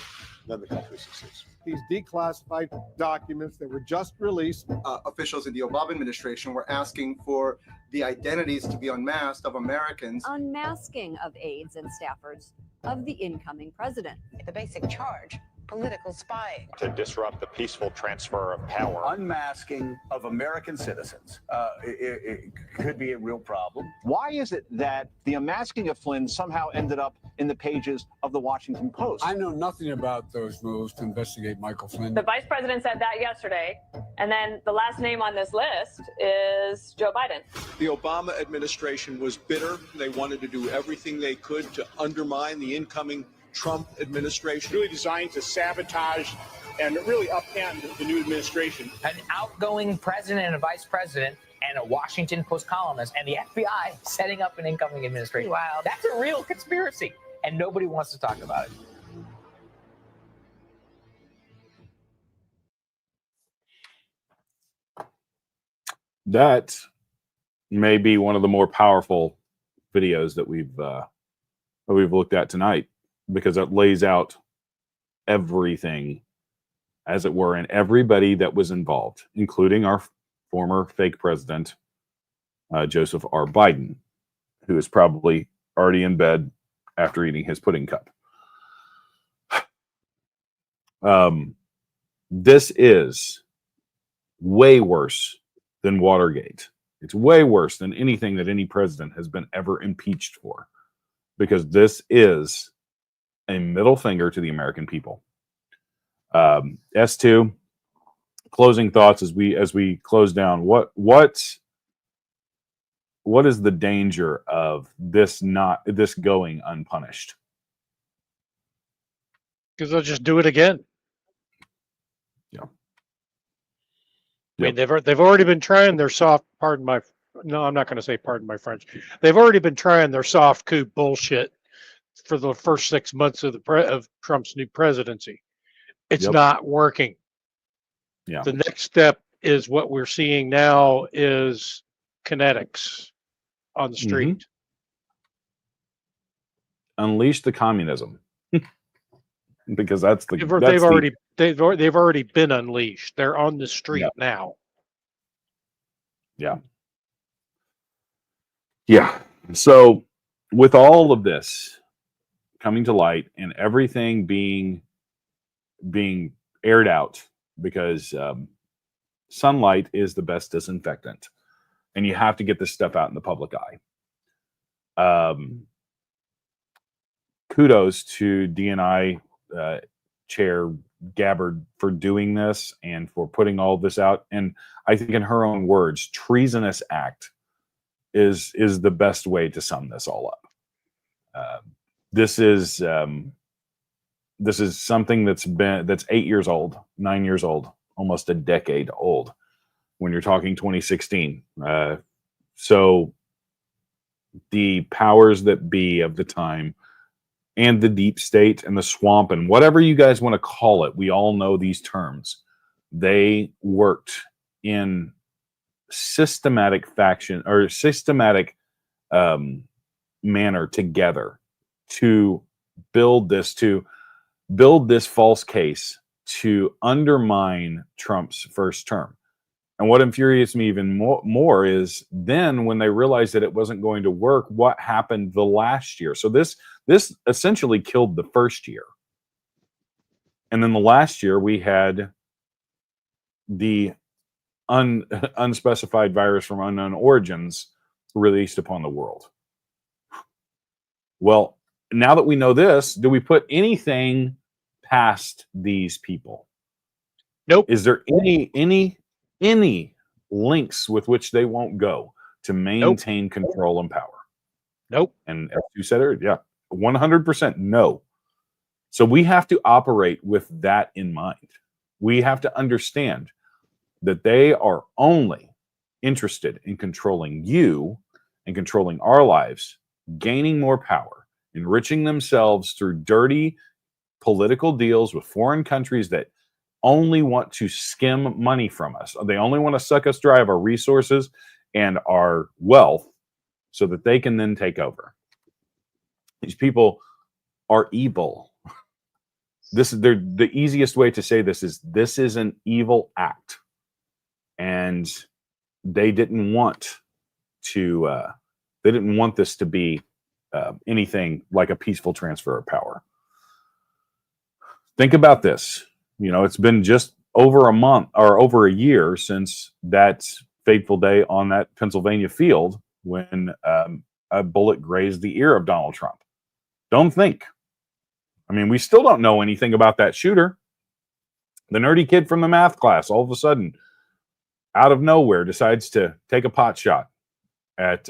then the country succeeds. These declassified documents that were just released. Officials in the Obama administration were asking for the identities to be unmasked of Americans. Unmasking of aides and staffers of the incoming president. The basic charge, political spying. To disrupt the peaceful transfer of power. Unmasking of American citizens. It could be a real problem. Why is it that the unmasking of Flynn somehow ended up in the pages of the Washington Post? I know nothing about those moves to investigate Michael Flynn. The vice president said that yesterday. And then the last name on this list is Joe Biden. The Obama administration was bitter. They wanted to do everything they could to undermine the incoming Trump administration. Really designed to sabotage and really upend the new administration. An outgoing president and a vice president and a Washington Post columnist and the FBI setting up an incoming administration. Wow. That's a real conspiracy, and nobody wants to talk about it. That may be one of the more powerful videos that we've looked at tonight, because it lays out everything, as it were, and everybody that was involved, including our former fake president, Joseph R. Biden, who is probably already in bed after eating his pudding cup. This is way worse than Watergate. It's way worse than anything that any president has been ever impeached for, because this is a middle finger to the American people. S2, closing thoughts as we close down. What is the danger of this going unpunished? Because they'll just do it again. Yeah. I mean, they've already been trying their soft. Pardon my. No, I'm not going to say pardon my French. They've already been trying their soft coup bullshit for the first 6 months of of Trump's new presidency. It's not working. Yeah. The next step is what we're seeing now is kinetics on the street. Unleash the communism. Because that's the they've already been unleashed. They're on the street now. Yeah. Yeah. So with all of this coming to light and everything being aired out, because sunlight is the best disinfectant, and you have to get this stuff out in the public eye. Kudos to DNI Chair Gabbard for doing this and for putting all this out. And I think, in her own words, treasonous act is the best way to sum this all up. This is something that's 8 years old, 9 years old, almost a decade old when you're talking 2016. So the powers that be of the time, and the deep state and the swamp and whatever you guys want to call it, we all know these terms. They worked in systematic manner together to build this false case to undermine Trump's first term. And what infuriates me even more is then when they realized that it wasn't going to work, what happened the last year. So this essentially killed the first year. And then the last year we had the unspecified virus from unknown origins released upon the world. Well, now that we know this, do we put anything past these people? Nope. Is there any links with which they won't go to maintain control and power? Nope. And as you said earlier, 100% no. So we have to operate with that in mind. We have to understand that they are only interested in controlling you and controlling our lives, gaining more power, enriching themselves through dirty political deals with foreign countries that only want to skim money from us. They only want to suck us dry of our resources and our wealth so that they can then take over. These people are evil. The easiest way to say this is an evil act. And they didn't want this to be anything like a peaceful transfer of power. Think about this. You know, it's been just over a month or over a year since that fateful day on that Pennsylvania field when a bullet grazed the ear of Donald Trump. Don't think. I mean, we still don't know anything about that shooter. The nerdy kid from the math class, all of a sudden, out of nowhere, decides to take a pot shot at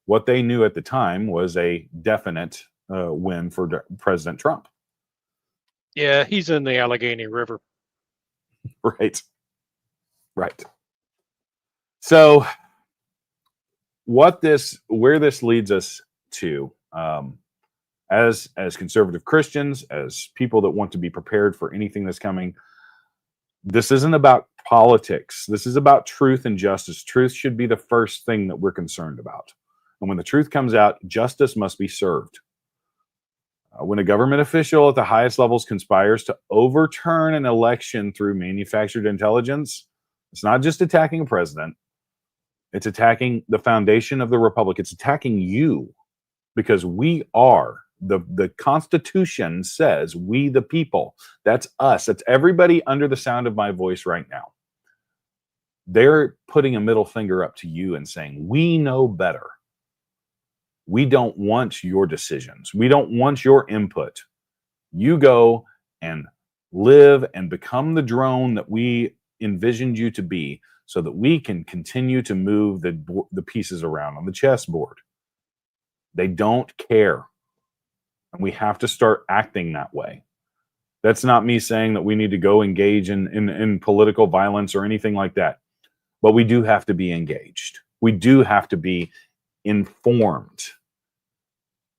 what they knew at the time was a definite win for President Trump. Yeah, he's in the Allegheny River. Right. So where this leads us to, as conservative Christians, as people that want to be prepared for anything that's coming, this isn't about politics. This is about truth and justice. Truth should be the first thing that we're concerned about. And when the truth comes out, justice must be served. When a government official at the highest levels conspires to overturn an election through manufactured intelligence, it's not just attacking a president. It's attacking the foundation of the republic. It's attacking you, because we are the Constitution says we the people. That's us. That's everybody under the sound of my voice right now. They're putting a middle finger up to you and saying, we know better. We don't want your decisions. We don't want your input. You go and live and become the drone that we envisioned you to be so that we can continue to move the pieces around on the chessboard. They don't care. And we have to start acting that way. That's not me saying that we need to go engage in political violence or anything like that. But we do have to be engaged. We do have to be informed.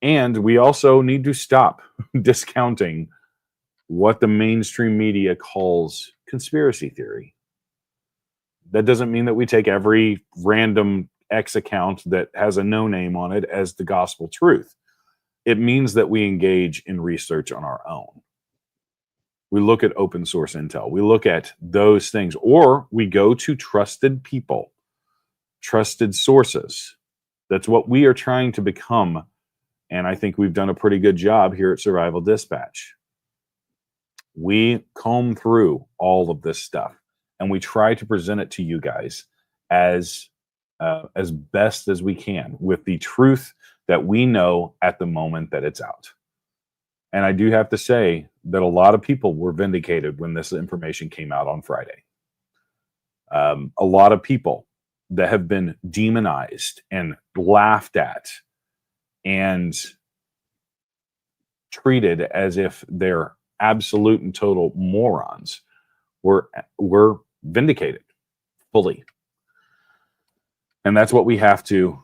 And we also need to stop discounting what the mainstream media calls conspiracy theory. That doesn't mean that we take every random X account that has a no name on it as the gospel truth. It means that we engage in research on our own. We look at open source intel. We look at those things, or we go to trusted people, trusted sources. That's what we are trying to become. And I think we've done a pretty good job here at Survival Dispatch. We comb through all of this stuff and we try to present it to you guys as best as we can with the truth that we know at the moment that it's out. And I do have to say that a lot of people were vindicated when this information came out on Friday. A lot of people that have been demonized and laughed at and treated as if they're absolute and total morons were vindicated fully. And that's what we have to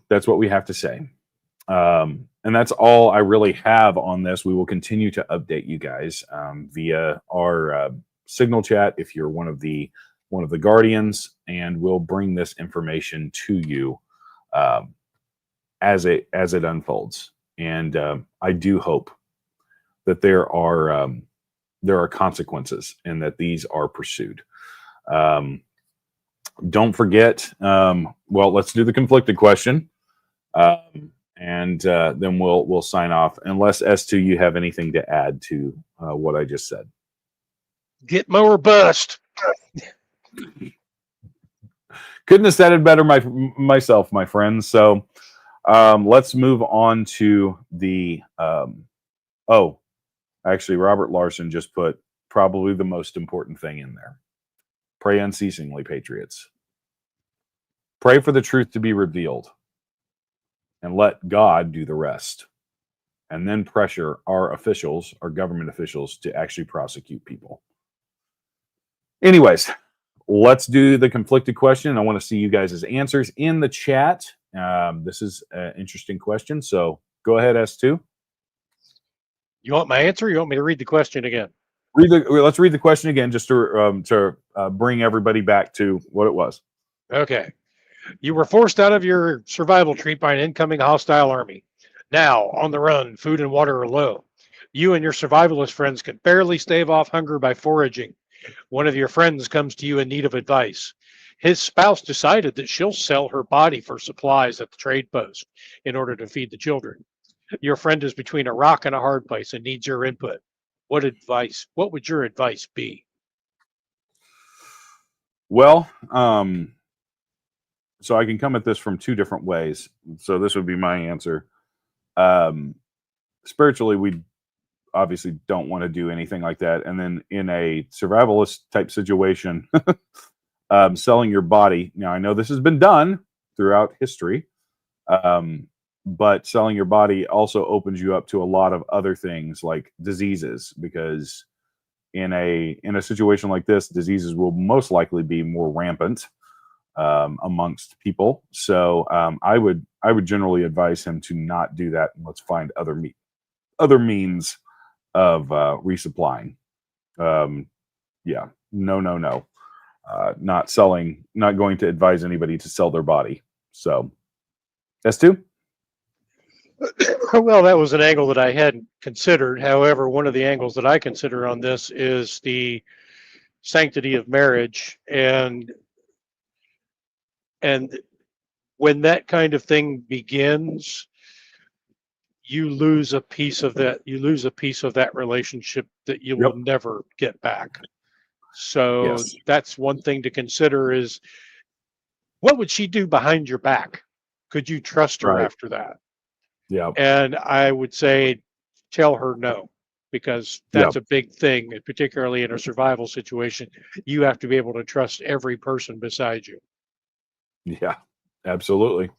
say. And that's all I really have on this. We will continue to update you guys via our Signal chat if you're one of the guardians, and we'll bring this information to you as it unfolds. And I do hope that there are consequences and that these are pursued. Don't forget. Well, let's do the conflicted question. And then we'll sign off, unless S2 you have anything to add to what I just said. Get mower bust. Couldn't have said it better myself, my friends. So let's move on to the actually Robert Larson just put probably the most important thing in there. Pray unceasingly, patriots. Pray for the truth to be revealed. And let God do the rest. And then pressure our officials, our government officials, to actually prosecute people. Anyways, let's do the conflicted question. I want to see you guys' answers in the chat. This is an interesting question. So go ahead, S2. You want my answer? Or you want me to read the question again? Let's read the question again, just to bring everybody back to what it was. Okay. You were forced out of your survival tree by an incoming hostile army. Now, on the run, food and water are low. You and your survivalist friends can barely stave off hunger by foraging. One of your friends comes to you in need of advice. His spouse decided that she'll sell her body for supplies at the trade post in order to feed the children. Your friend is between a rock and a hard place and needs your input. What would your advice be? Well, so I can come at this from two different ways. So this would be my answer. Spiritually, we obviously don't want to do anything like that. And then in a survivalist type situation, selling your body. Now, I know this has been done throughout history, but selling your body also opens you up to a lot of other things like diseases, because in a situation like this, diseases will most likely be more rampant amongst people. So I would generally advise him to not do that, and let's find other means of resupplying. Yeah, no. Not going to advise anybody to sell their body. So S2. Well, that was an angle that I hadn't considered. However, one of the angles that I consider on this is the sanctity of marriage, and when that kind of thing begins, you lose a piece of that. You lose a piece of that relationship that you will never get back. So that's one thing to consider: is what would she do behind your back? Could you trust her after that? Yeah. And I would say, tell her no, because that's a big thing, particularly in a survival situation. You have to be able to trust every person beside you. Yeah, absolutely.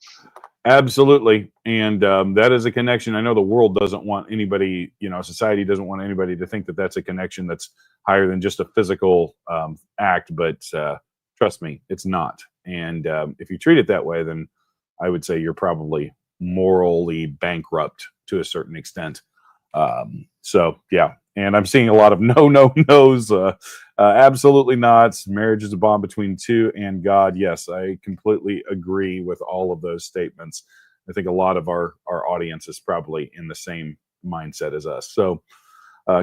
Absolutely. And that is a connection. I know the world doesn't want anybody, society doesn't want anybody to think that that's a connection that's higher than just a physical act. But trust me, it's not. And if you treat it that way, then I would say you're probably morally bankrupt to a certain extent. So, yeah. And I'm seeing a lot of no's. Absolutely not. Marriage is a bond between two and God. Yes, I completely agree with all of those statements. I think a lot of our audience is probably in the same mindset as us. So,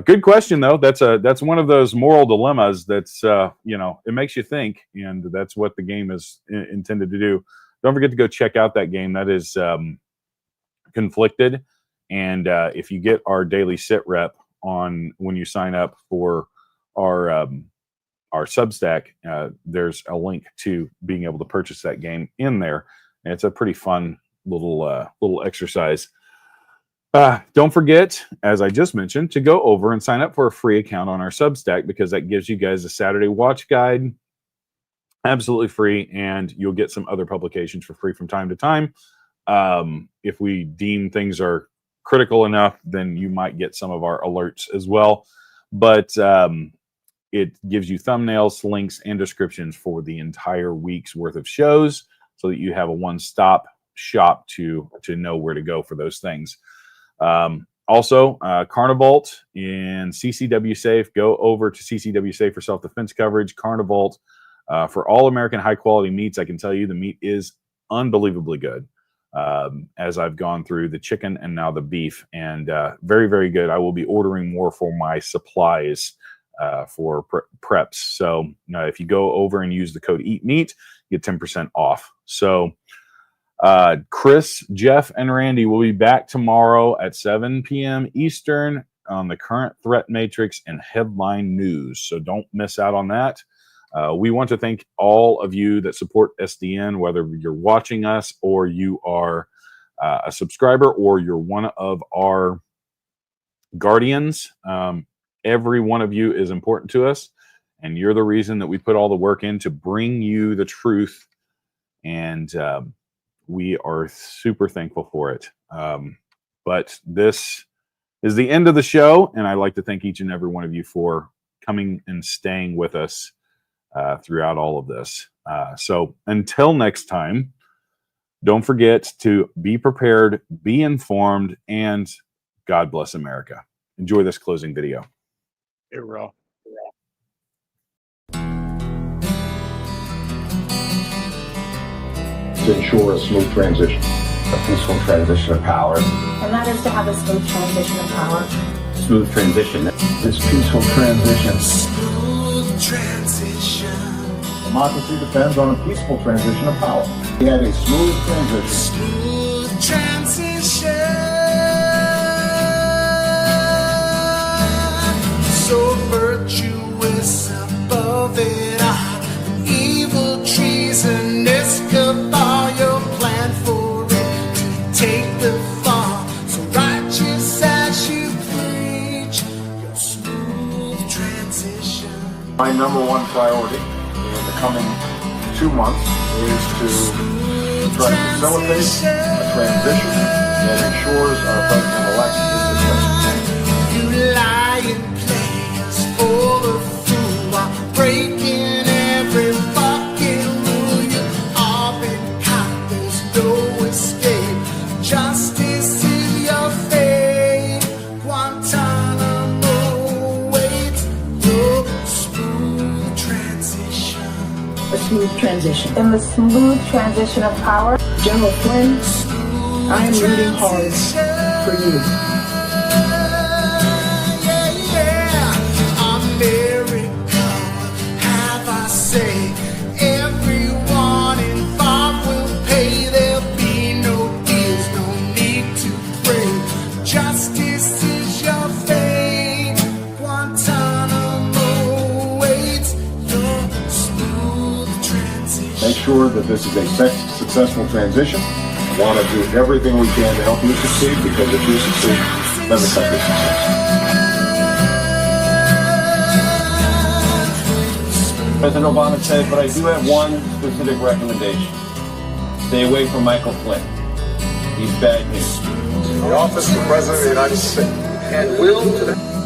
good question though. That's one of those moral dilemmas that's it makes you think, and that's what the game is intended to do. Don't forget to go check out that game. That is Conflicted, and if you get our daily sit rep on when you sign up for our Substack, there's a link to being able to purchase that game in there, and it's a pretty fun little exercise. Don't forget, as I just mentioned, to go over and sign up for a free account on our Substack, because that gives you guys a Saturday watch guide absolutely free, and you'll get some other publications for free from time to time. If we deem things are critical enough, then you might get some of our alerts as well. But it gives you thumbnails, links, and descriptions for the entire week's worth of shows, so that you have a one-stop shop to know where to go for those things. Also, Carnivalt and CCW Safe. Go over to CCW Safe for self-defense coverage. Carnivalt for all American high-quality meats. I can tell you the meat is unbelievably good. As I've gone through the chicken and now the beef, and very, very good. I will be ordering more for my supplies for preps. So if you go over and use the code EATMEAT, you get 10% off. So Chris, Jeff, and Randy will be back tomorrow at 7 p.m. Eastern on the current threat matrix and headline news. So don't miss out on that. We want to thank all of you that support SDN, whether you're watching us or you are a subscriber or you're one of our guardians. Every one of you is important to us, and you're the reason that we put all the work in to bring you the truth, and we are super thankful for it. But this is the end of the show, and I'd like to thank each and every one of you for coming and staying with us throughout all of this. So until next time, don't forget to be prepared, be informed, and God bless America. Enjoy this closing video. Here we go. To ensure a smooth transition. A peaceful transition of power. And that is to have a smooth transition of power. Smooth transition. This peaceful transition. Smooth transition. Democracy depends on a peaceful transition of power. We had a smooth transition. Smooth transition. So virtuous above it all. Evil treasonous cabal. Your plan for it to take the fall. So righteous as you preach. Your smooth transition. My number one priority in the coming 2 months is to try to facilitate a transition that ensures our president-elect is successful. You lying players for the fool while breaking every fucking rule. You've all been caught, there's no escape. Justice is your fate. Guantanamo waits your smooth transition. A smooth transition. In the smooth transition of power, General Flynn, I am rooting hard for you. America, have I say, everyone involved will pay. There'll be no tears, no need to pray. Justice is your fate. Guantanamo waits your smooth transition. Make sure that this is a successful transition. I want to do everything we can to help you succeed, because if you succeed, then the country succeeds. President Obama said, but I do have one specific recommendation. Stay away from Michael Flynn. He's bad news. The office of the President of the United States and will to the